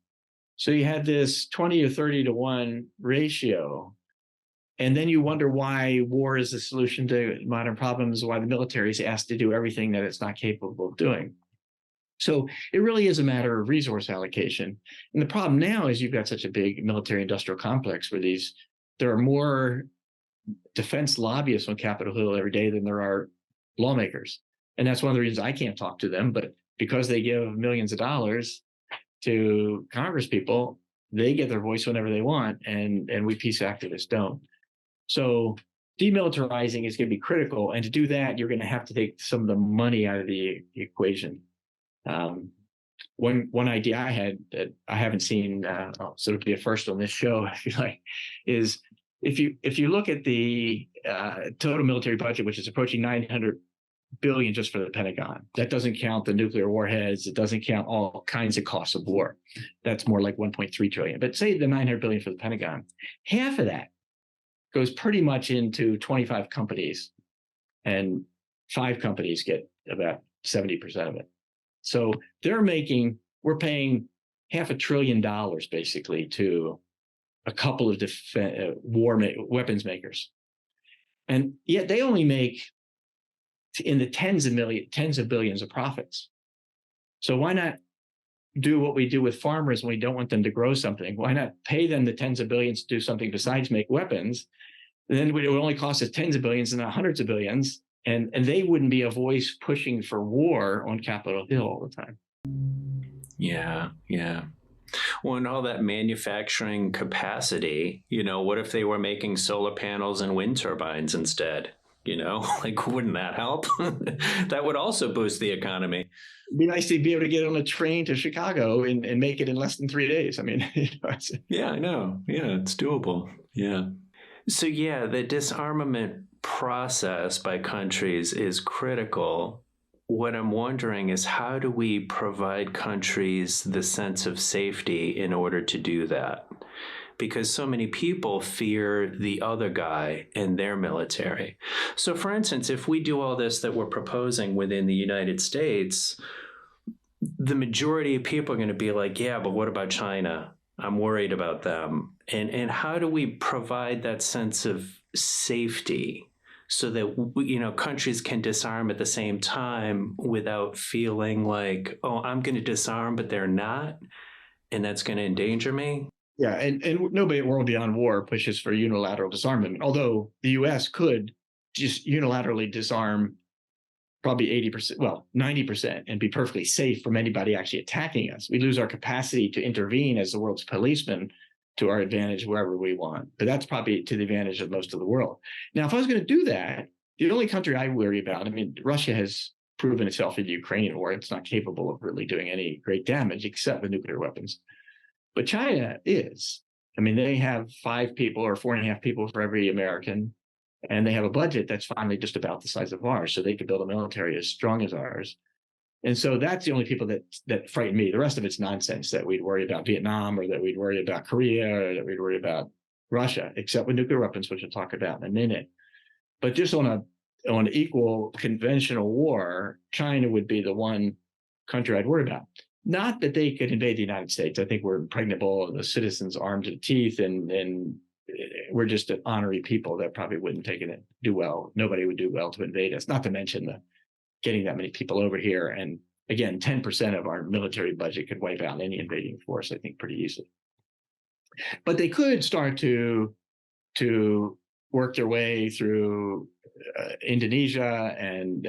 So you had this 20 or 30 to 1 ratio. And then you wonder why war is the solution to modern problems, why the military is asked to do everything that it's not capable of doing. So it really is a matter of resource allocation. And the problem now is you've got such a big military industrial complex where there are more defense lobbyists on Capitol Hill every day than there are lawmakers. And that's one of the reasons I can't talk to them. But because they give millions of dollars to Congress people, they get their voice whenever they want, and we peace activists don't. So demilitarizing is going to be critical, and to do that, you're going to have to take some of the money out of the equation. One idea I had that I haven't seen, so it'll be a first on this show, if you like, is if you look at the total military budget, which is approaching $900 billion just for the Pentagon. That doesn't count the nuclear warheads. It doesn't count all kinds of costs of war. That's more like 1.3 trillion. But say the $900 billion for the Pentagon, half of that goes pretty much into 25 companies, and 5 companies get about 70% of it. So we're paying $500 billion basically to a couple of weapons makers. And yet they only make in the tens of billions of profits. So why not do what we do with farmers when we don't want them to grow something? Why not pay them the tens of billions to do something besides make weapons? And then it would only cost us tens of billions and not hundreds of billions. And they wouldn't be a voice pushing for war on Capitol Hill all the time. Yeah. Well, and all that manufacturing capacity, what if they were making solar panels and wind turbines instead? Wouldn't that help? That would also boost the economy. It'd be nice to be able to get on a train to Chicago and make it in less than 3 days. I mean, yeah, I know. Yeah, it's doable. Yeah. So the disarmament process by countries is critical. What I'm wondering is, how do we provide countries the sense of safety in order to do that? Because so many people fear the other guy and their military. So for instance, if we do all this that we're proposing within the United States, the majority of people are going to be like, yeah, but what about China? I'm worried about them. And how do we provide that sense of safety so that countries can disarm at the same time without feeling like, oh, I'm going to disarm, but they're not, and that's going to endanger me? Yeah, and nobody at World Beyond War pushes for unilateral disarmament, although the U.S. could just unilaterally disarm probably 80%, well, 90%, and be perfectly safe from anybody actually attacking us. We lose our capacity to intervene as the world's policeman to our advantage wherever we want. But that's probably to the advantage of most of the world. Now, if I was going to do that, the only country I worry about, I mean, Russia has proven itself in the Ukraine war. It's not capable of really doing any great damage except with nuclear weapons. But China is. I mean, they have 5 people or 4.5 people for every American, and they have a budget that's finally just about the size of ours, so they could build a military as strong as ours. And so that's the only people that frighten me. The rest of it's nonsense that we'd worry about Vietnam or that we'd worry about Korea or that we'd worry about Russia, except with nuclear weapons, which we'll talk about in a minute. But just on an equal conventional war, China would be the one country I'd worry about. Not that they could invade the United States. I think we're impregnable, the citizens armed to the teeth, and we're just an honorary people that probably wouldn't do well. Nobody would do well to invade us, not to mention getting that many people over here. And again, 10% of our military budget could wipe out any invading force, I think, pretty easily. But they could start to work their way through Indonesia and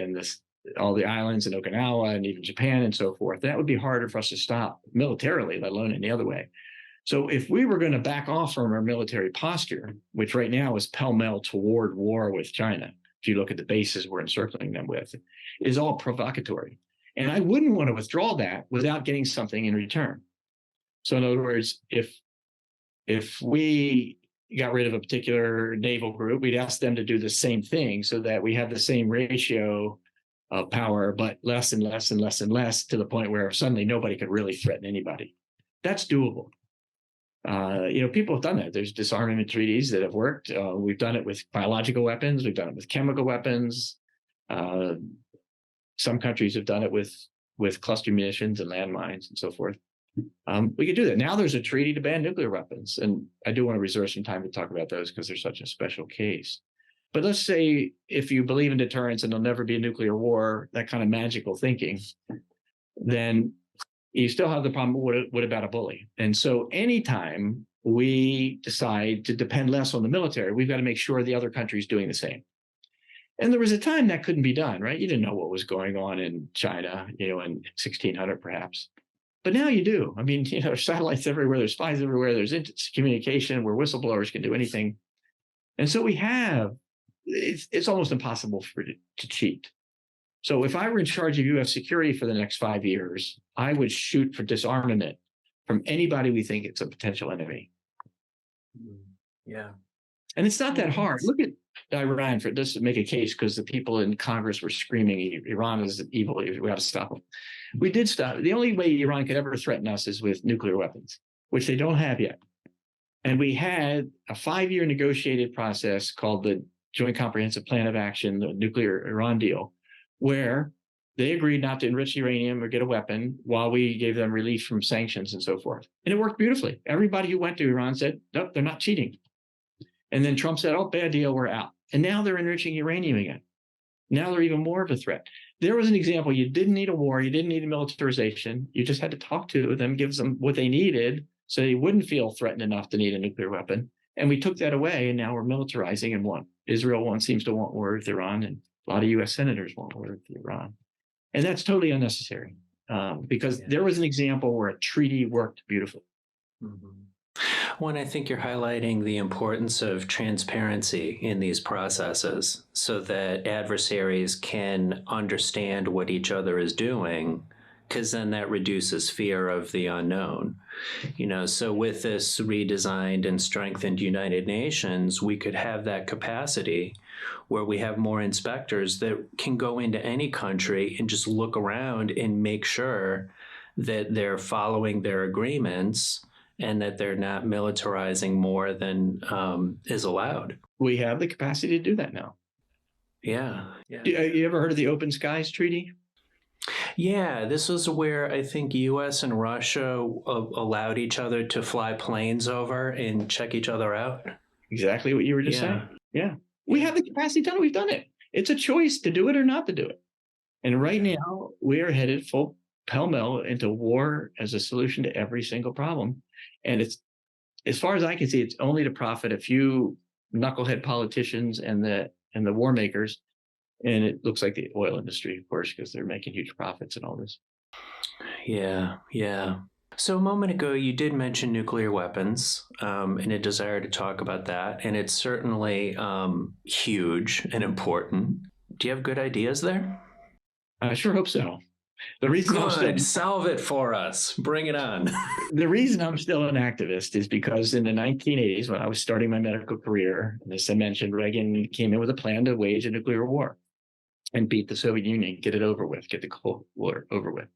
all the islands and Okinawa and even Japan and so forth. That would be harder for us to stop militarily, let alone any other way. So if we were going to back off from our military posture, which right now is pell-mell toward war with China, if you look at the bases we're encircling them with, is all provocatory. And I wouldn't want to withdraw that without getting something in return. So in other words, if we got rid of a particular naval group, we'd ask them to do the same thing so that we have the same ratio of power, but less and less and less and less, to the point where suddenly nobody could really threaten anybody. That's doable. People have done that. There's disarmament treaties that have worked. We've done it with biological weapons. We've done it with chemical weapons. Some countries have done it with cluster munitions and landmines and so forth. We could do that. Now there's a treaty to ban nuclear weapons. And I do want to reserve some time to talk about those because they're such a special case. But let's say if you believe in deterrence and there'll never be a nuclear war, that kind of magical thinking, then you still have the problem, what about a bully? And so anytime we decide to depend less on the military, we've got to make sure the other country's doing the same. And there was a time that couldn't be done, right? You didn't know what was going on in China, in 1600 perhaps. But now you do. I mean, there's satellites everywhere, there's spies everywhere, there's communication where whistleblowers can do anything. And so it's almost impossible to cheat. So if I were in charge of U.S. security for the next 5 years, I would shoot for disarmament from anybody we think it's a potential enemy. Yeah. And it's not that hard. Look at Iran, for just to make a case, because the people in Congress were screaming, Iran is evil, we got to stop them. We did stop. The only way Iran could ever threaten us is with nuclear weapons, which they don't have yet. And we had a 5-year negotiated process called the Joint Comprehensive Plan of Action, the nuclear Iran deal, where they agreed not to enrich uranium or get a weapon while we gave them relief from sanctions and so forth. And it worked beautifully. Everybody who went to Iran said, nope, they're not cheating. And then Trump said, oh, bad deal, we're out. And now they're enriching uranium again. Now they're even more of a threat. There was an example. You didn't need a war. You didn't need a militarization. You just had to talk to them, give them what they needed so they wouldn't feel threatened enough to need a nuclear weapon. And we took that away, and now we're militarizing and won. Israel seems to want war with Iran, and a lot of U.S. senators want war with Iran. And that's totally unnecessary because there was an example where a treaty worked beautifully. Mm-hmm. Well, and I think you're highlighting the importance of transparency in these processes so that adversaries can understand what each other is doing, because then that reduces fear of the unknown. So with this redesigned and strengthened United Nations, we could have that capacity where we have more inspectors that can go into any country and just look around and make sure that they're following their agreements and that they're not militarizing more than is allowed. We have the capacity to do that now. Yeah. You ever heard of the Open Skies Treaty? Yeah, this was where I think U.S. and Russia allowed each other to fly planes over and check each other out. Exactly what you were just saying. Yeah. We have the capacity to do it. We've done it. It's a choice to do it or not to do it. And right now, we are headed full pell-mell into war as a solution to every single problem. And it's, as far as I can see, it's only to profit a few knucklehead politicians and the and the war makers. And it looks like the oil industry, of course, because they're making huge profits and all this. Yeah, yeah. So a moment ago, you did mention nuclear weapons and a desire to talk about that. And it's certainly huge and important. Do you have good ideas there? I sure hope so. The reason I'm still Good. Solve it for us. Bring it on. the reason I'm still an activist is because in the 1980s, when I was starting my medical career, as I mentioned, Reagan came in with a plan to wage a nuclear war and beat the Soviet Union, get it over with, get the Cold War over with.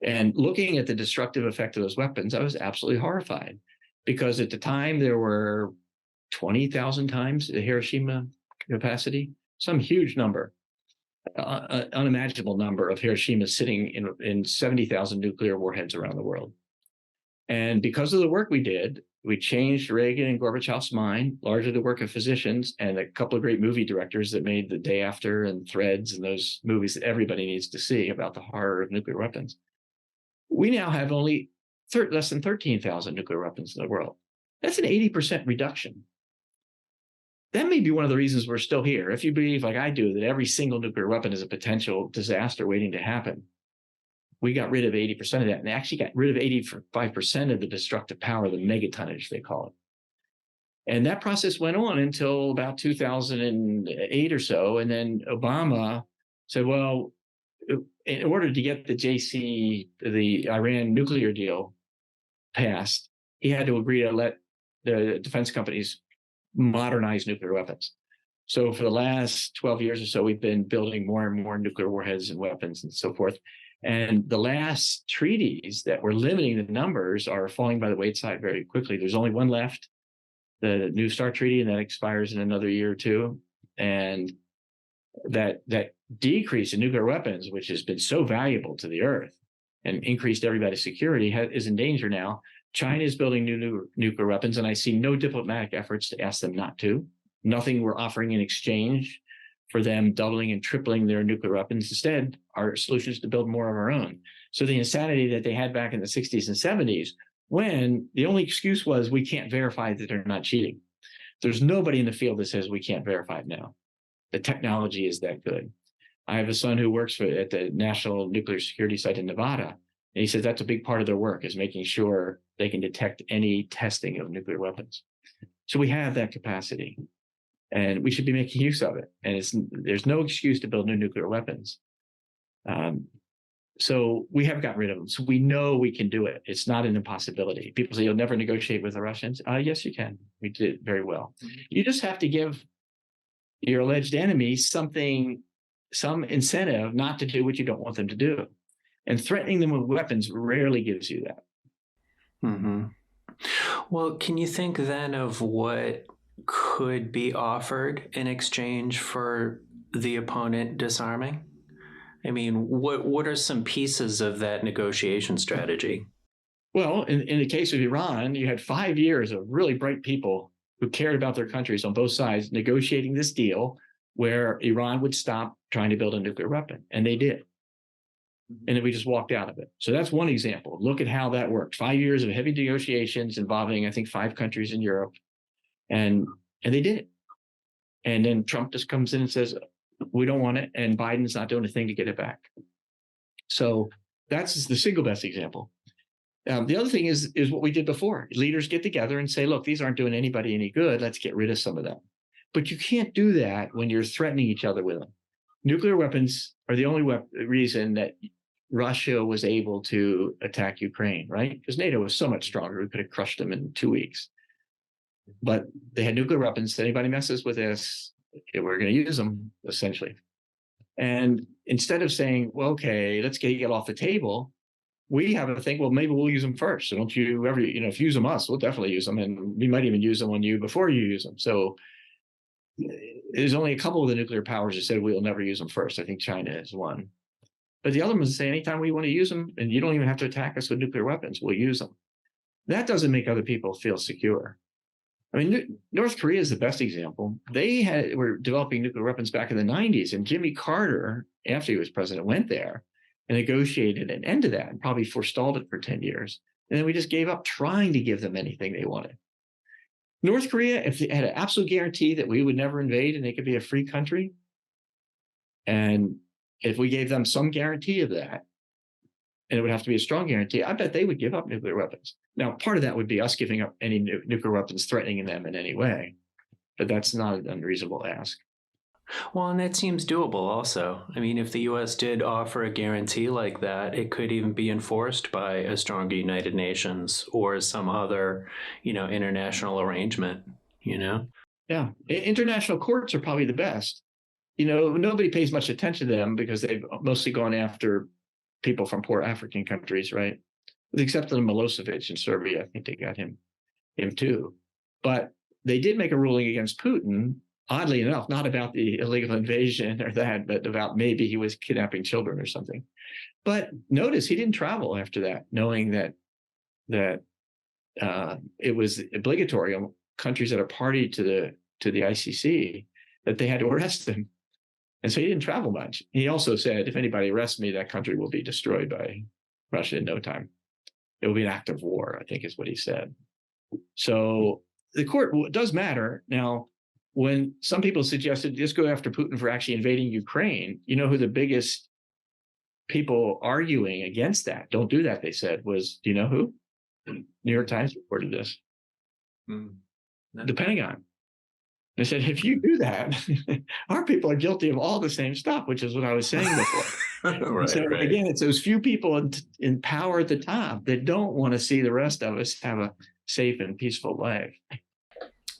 And looking at the destructive effect of those weapons, I was absolutely horrified because at the time there were 20,000 times the Hiroshima capacity, some huge number, unimaginable number of Hiroshima sitting in 70,000 nuclear warheads around the world. And because of the work we did, we changed Reagan and Gorbachev's mind, largely the work of physicians and a couple of great movie directors that made The Day After and Threads and those movies that everybody needs to see about the horror of nuclear weapons. We now have only less than 13,000 nuclear weapons in the world. That's an 80% reduction. That may be one of the reasons we're still here. If you believe, like I do, that every single nuclear weapon is a potential disaster waiting to happen, we got rid of 80% of that and actually got rid of 85% of the destructive power, the megatonnage, they call it. And that process went on until about 2008 or so. And then Obama said, well, in order to get the Iran nuclear deal passed, he had to agree to let the defense companies modernize nuclear weapons. So for the last 12 years or so, we've been building more and more nuclear warheads and weapons and so forth. And the last treaties that were limiting the numbers are falling by the wayside very quickly. There's only one left, the New START Treaty, and that expires in another year or two. And that decrease in nuclear weapons, which has been so valuable to the Earth and increased everybody's security, is in danger now. China is building new nuclear weapons, and I see no diplomatic efforts to ask them not to. Nothing we're offering in exchange for them doubling and tripling their nuclear weapons. Instead, our solution is to build more of our own. So the insanity that they had back in the 60s and 70s, when the only excuse was we can't verify that they're not cheating. There's nobody in the field that says we can't verify it now. The technology is that good. I have a son who works at the National Nuclear Security Site in Nevada, and he says that's a big part of their work, is making sure they can detect any testing of nuclear weapons. So we have that capacity, and we should be making use of it. And there's no excuse to build new nuclear weapons. So we have gotten rid of them. So we know we can do it. It's not an impossibility. People say you'll never negotiate with the Russians. Yes, you can. We did it very well. You just have to give your alleged enemy some incentive not to do what you don't want them to do. And threatening them with weapons rarely gives you that. Mm-hmm. Well, can you think then of what could be offered in exchange for the opponent disarming? I mean, what are some pieces of that negotiation strategy? Well, in the case of Iran, you had 5 years of really bright people who cared about their countries on both sides negotiating this deal where Iran would stop trying to build a nuclear weapon. And they did. And then we just walked out of it. So that's one example. Look at how that worked. 5 years of heavy negotiations involving, I think, 5 countries in Europe. And they did it. And then Trump just comes in and says, we don't want it. And Biden's not doing a thing to get it back. So that's the single best example. The other thing is what we did before. Leaders get together and say, look, these aren't doing anybody any good. Let's get rid of some of them. But you can't do that when you're threatening each other with them. Nuclear weapons are the only reason that Russia was able to attack Ukraine, right? Because NATO was so much stronger. We could have crushed them in 2 weeks. But they had nuclear weapons. Anybody messes with this, we're going to use them, essentially. And instead of saying, well, okay, let's get off the table, we have to think, well, maybe we'll use them first. So don't you ever, if you use them us, we'll definitely use them. And we might even use them on you before you use them. So there's only a couple of the nuclear powers that said we'll never use them first. I think China is one. But the other ones say anytime we want to use them, and you don't even have to attack us with nuclear weapons, we'll use them. That doesn't make other people feel secure. I mean, North Korea is the best example. They were developing nuclear weapons back in the 90s, and Jimmy Carter, after he was president, went there and negotiated an end to that and probably forestalled it for 10 years. And then we just gave up trying to give them anything they wanted. North Korea, if they had an absolute guarantee that we would never invade and they could be a free country, and if we gave them some guarantee of that, and it would have to be a strong guarantee, I bet they would give up nuclear weapons. Now, part of that would be us giving up any nuclear weapons threatening them in any way, but that's not an unreasonable ask. Well, and that seems doable also. I mean, if the US did offer a guarantee like that, it could even be enforced by a stronger United Nations or some other, international arrangement, Yeah, international courts are probably the best. Nobody pays much attention to them because they've mostly gone after people from poor African countries, right? Except for Milosevic in Serbia. I think they got him too. But they did make a ruling against Putin, oddly enough, not about the illegal invasion or that, but about maybe he was kidnapping children or something. But notice he didn't travel after that, knowing that it was obligatory on countries that are party to the ICC that they had to arrest him. And so he didn't travel much. He also said, if anybody arrests me, that country will be destroyed by Russia in no time. It will be an act of war, I think is what he said. So the court does matter. Now, when some people suggested just go after Putin for actually invading Ukraine, who the biggest people arguing against that, don't do that, they said, was, do you know who? The New York Times reported this. The Pentagon. They said, if you do that, our people are guilty of all the same stuff, which is what I was saying before. Right, so right. Again, it's those few people in power at the top that don't want to see the rest of us have a safe and peaceful life.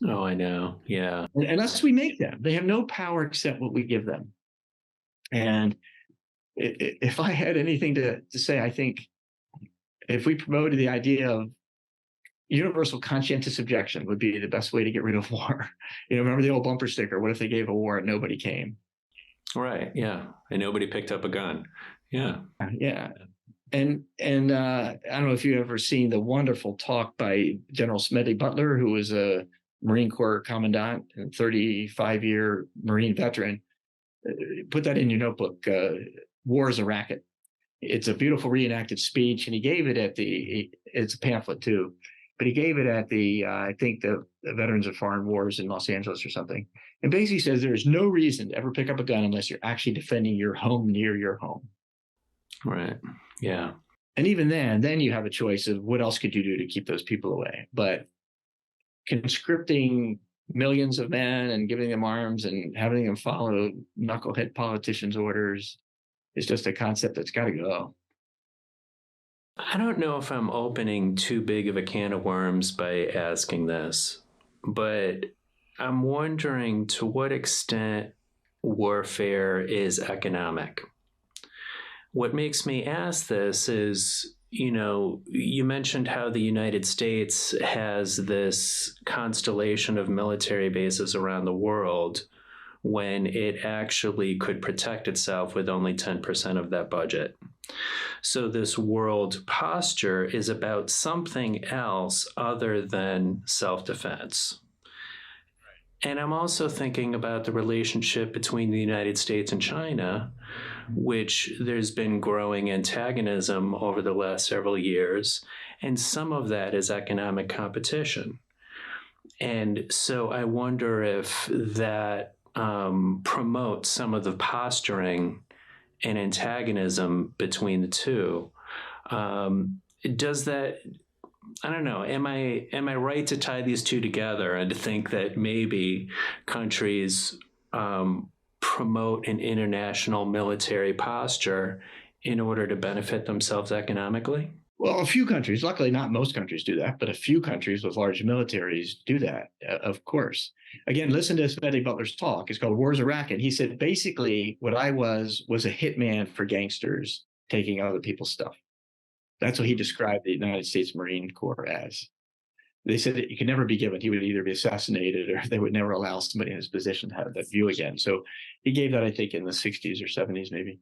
Oh, I know. Yeah. Unless we make them, they have no power except what we give them. And if I had anything to say, I think if we promoted the idea of universal conscientious objection would be the best way to get rid of war. Remember the old bumper sticker, what if they gave a war and nobody came? Right, yeah. And nobody picked up a gun. Yeah. Yeah. And I don't know if you've ever seen the wonderful talk by General Smedley Butler, who was a Marine Corps commandant and 35-year Marine veteran. Put that in your notebook, War is a Racket. It's a beautiful reenacted speech, and he gave it it's a pamphlet too, but he gave it at I think the Veterans of Foreign Wars in Los Angeles or something. And basically says there's no reason to ever pick up a gun unless you're actually defending your home near your home. Right. Yeah. And even then you have a choice of what else could you do to keep those people away. But conscripting millions of men and giving them arms and having them follow knucklehead politicians' orders is just a concept that's got to go. I don't know if I'm opening too big of a can of worms by asking this, but I'm wondering to what extent warfare is economic. What makes me ask this is, you mentioned how the United States has this constellation of military bases around the world when it actually could protect itself with only 10% of that budget. So this world posture is about something else other than self-defense. And I'm also thinking about the relationship between the United States and China, which there's been growing antagonism over the last several years, and some of that is economic competition. And so I wonder if that promotes some of the posturing and antagonism between the two. Does that, I don't know, am I right to tie these two together and to think that maybe countries promote an international military posture in order to benefit themselves economically? Well, a few countries, luckily not most countries do that, but a few countries with large militaries do that, of course. Again, listen to Smedley Butler's talk. It's called War is a Racket. He said, basically, what I was a hitman for gangsters taking other people's stuff. That's what he described the United States Marine Corps as. They said that you could never be given. He would either be assassinated or they would never allow somebody in his position to have that view again. So he gave that, I think, in the 60s or 70s, maybe.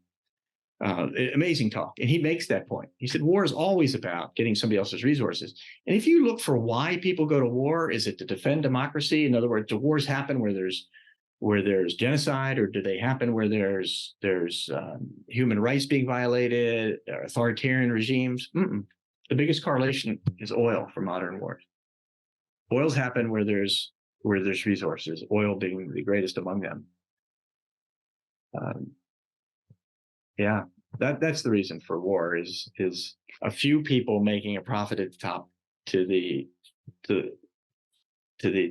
Amazing talk. And he makes that point. He said, war is always about getting somebody else's resources. And if you look for why people go to war, is it to defend democracy? In other words, do wars happen where there's genocide, or do they happen where there's human rights being violated, authoritarian regimes? The biggest correlation is oil for modern wars. Oils happen where there's resources, oil being the greatest among them. Yeah, that's the reason for war is a few people making a profit at the top to the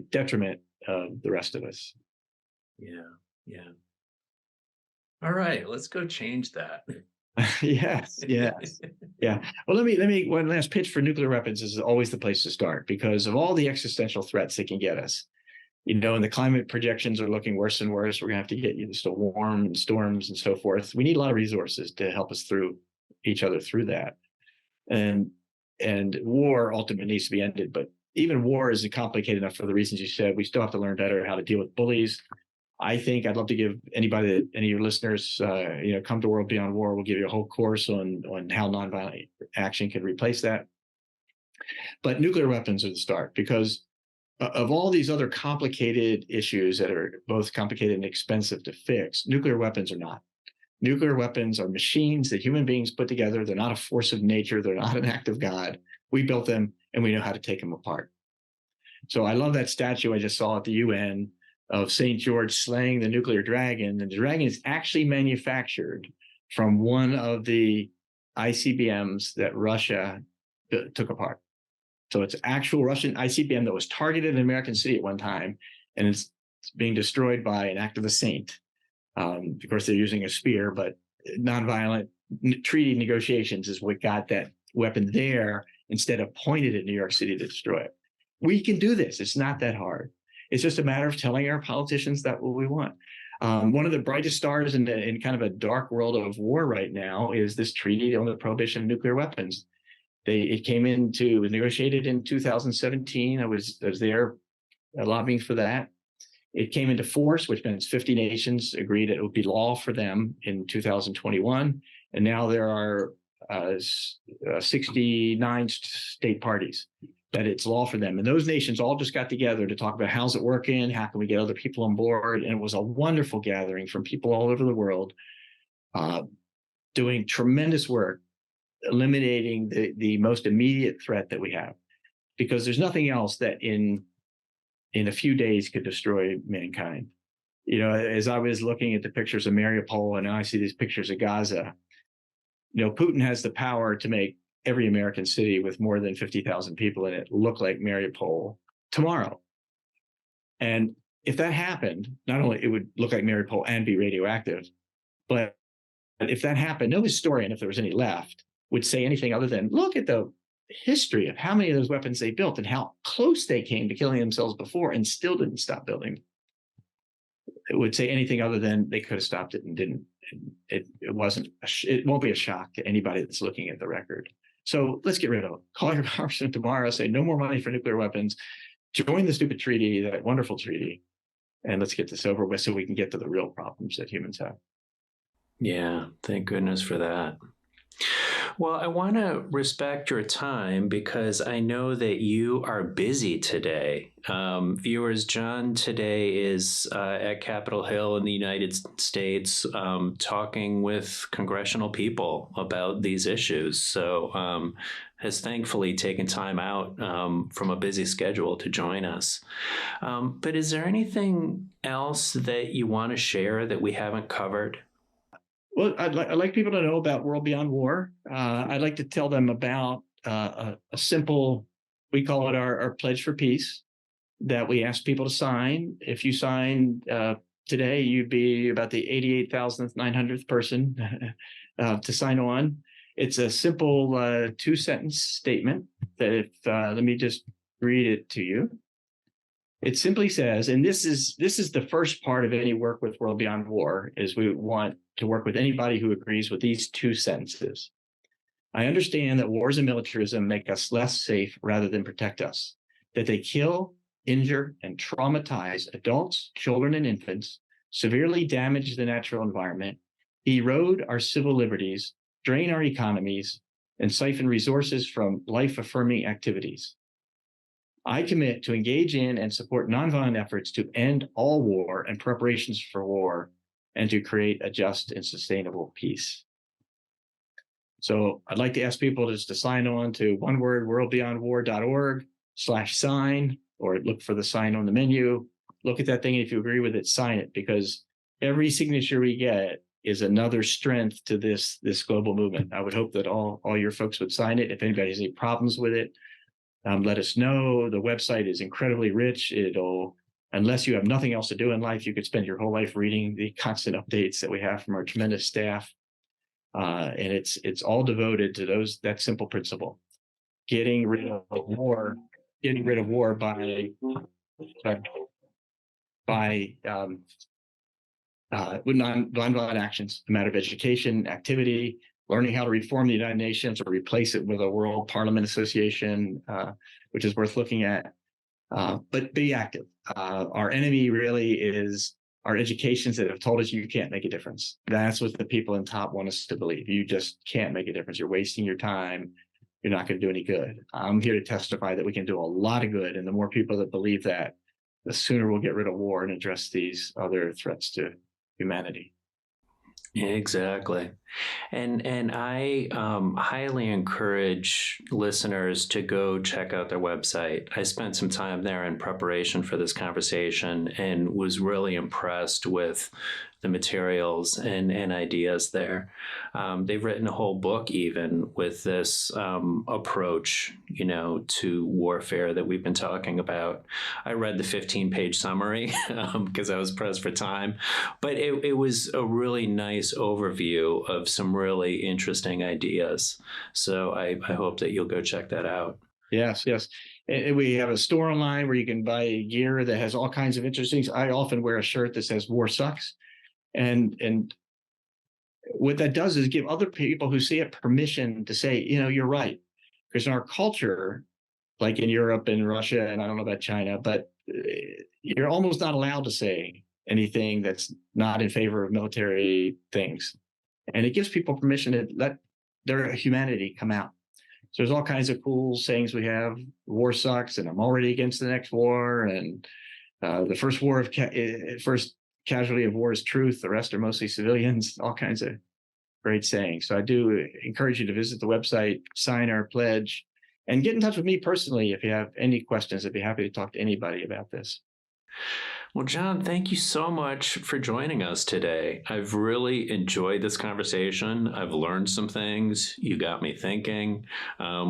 detriment of the rest of us. Yeah. Yeah. All right, let's go change that. Yes. Yeah. Well, let me one last pitch for nuclear weapons is always the place to start because of all the existential threats that can get us. And the climate projections are looking worse and worse. We're gonna have to get used to warm and storms and so forth. We need a lot of resources to help us through each other through that. And war ultimately needs to be ended. But even war isn't complicated enough for the reasons you said. We still have to learn better how to deal with bullies. I think I'd love to give any of your listeners, come to World Beyond War. We'll give you a whole course on how nonviolent action can replace that. But nuclear weapons are the start because of all these other complicated issues that are both complicated and expensive to fix. Nuclear weapons are not. Nuclear weapons are machines that human beings put together. They're not a force of nature. They're not an act of God. We built them and we know how to take them apart. So I love that statue I just saw at the UN of St. George slaying the nuclear dragon. And the dragon is actually manufactured from one of the ICBMs that Russia took apart. So it's actual Russian ICBM that was targeted in an American city at one time, and it's being destroyed by an act of the saint. Of course, they're using a spear, but nonviolent treaty negotiations is what got that weapon there instead of pointed at New York City to destroy it. We can do this. It's not that hard. It's just a matter of telling our politicians that's what we want. One of the brightest stars in kind of a dark world of war right now is this treaty on the prohibition of nuclear weapons. It was negotiated in 2017. I was there lobbying for that. It came into force, which means 50 nations agreed it would be law for them in 2021. And now there are 69 state parties that it's law for them. And those nations all just got together to talk about how's it working, how can we get other people on board. And it was a wonderful gathering from people all over the world doing tremendous work, eliminating the most immediate threat that we have, because there's nothing else that in a few days could destroy mankind. As I was looking at the pictures of Mariupol and now I see these pictures of Gaza, Putin has the power to make every American city with more than 50,000 people in it look like Mariupol tomorrow. And if that happened, not only it would look like Mariupol and be radioactive, but if that happened, no historian, if there was any left, would say anything other than look at the history of how many of those weapons they built and how close they came to killing themselves before and still didn't stop building. It would say anything other than they could have stopped it and didn't. It won't be a shock to anybody that's looking at the record. So let's get rid of it. Call your congressman tomorrow, say no more money for nuclear weapons, join the stupid treaty, that wonderful treaty, and let's get this over with so we can get to the real problems that humans have. Yeah, thank goodness for that. Well, I want to respect your time because I know that you are busy today. Viewers, John today is at Capitol Hill in the United States talking with congressional people about these issues. So has thankfully taken time out from a busy schedule to join us. But is there anything else that you want to share that we haven't covered? Well, I'd like people to know about World Beyond War. I'd like to tell them about a simple, we call it our Pledge for Peace, that we ask people to sign. If you sign today, you'd be about the 88,900th person to sign on. It's a simple 2-sentence statement that let me just read it to you. It simply says, and this is the first part of any work with World Beyond War, is we want to work with anybody who agrees with these 2 sentences. I understand that wars and militarism make us less safe rather than protect us, that they kill, injure, and traumatize adults, children, and infants, severely damage the natural environment, erode our civil liberties, drain our economies, and siphon resources from life-affirming activities. I commit to engage in and support nonviolent efforts to end all war and preparations for war and to create a just and sustainable peace. So I'd like to ask people just to sign on to one word, worldbeyondwar.org/sign, or look for the sign on the menu. Look at that thing. And if you agree with it, sign it, because every signature we get is another strength to this global movement. I would hope that all your folks would sign it. If anybody has any problems with it, let us know. The website is incredibly rich. Unless you have nothing else to do in life, you could spend your whole life reading the constant updates that we have from our tremendous staff. And it's all devoted to that simple principle: getting rid of war by with nonviolent actions, a matter of education, activity, learning how to reform the United Nations or replace it with a World Parliament Association, which is worth looking at. But be active. Our enemy really is our educations that have told us you can't make a difference. That's what the people in top want us to believe. You just can't make a difference. You're wasting your time. You're not going to do any good. I'm here to testify that we can do a lot of good. And the more people that believe that, the sooner we'll get rid of war and address these other threats to humanity. Exactly. And I highly encourage listeners to go check out their website. I spent some time there in preparation for this conversation and was really impressed with the materials and ideas there. They've written a whole book even with this approach, to warfare that we've been talking about. I read the 15-page summary because I was pressed for time, but it was a really nice overview of some really interesting ideas. So I hope that you'll go check that out. Yes. And we have a store online where you can buy gear that has all kinds of interesting things. I often wear a shirt that says "War sucks." And what that does is give other people who see it permission to say, you're right. Because in our culture, like in Europe and Russia, and I don't know about China, but you're almost not allowed to say anything that's not in favor of military things. And it gives people permission to let their humanity come out. So there's all kinds of cool sayings we have. War sucks, and I'm already against the next war. And the first casualty of war is truth. The rest are mostly civilians. All kinds of great sayings. So I do encourage you to visit the website, sign our pledge, and get in touch with me personally if you have any questions. I'd be happy to talk to anybody about this. Well, John, thank you so much for joining us today. I've really enjoyed this conversation. I've learned some things. You got me thinking,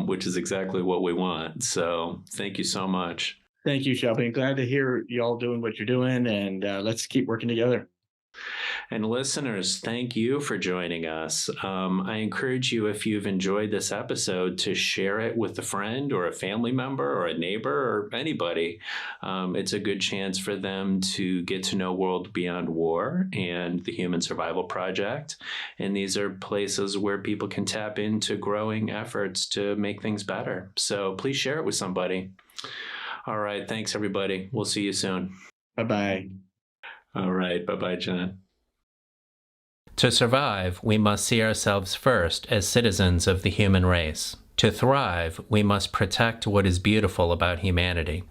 which is exactly what we want. So thank you so much. Thank you, Shelby. I'm glad to hear you all doing what you're doing, and let's keep working together. And listeners, thank you for joining us. I encourage you, if you've enjoyed this episode, to share it with a friend or a family member or a neighbor or anybody. It's a good chance for them to get to know World Beyond War and the Human Survival Project. And these are places where people can tap into growing efforts to make things better. So please share it with somebody. All right. Thanks, everybody. We'll see you soon. Bye-bye. All right. Bye-bye, John. To survive, we must see ourselves first as citizens of the human race. To thrive, we must protect what is beautiful about humanity.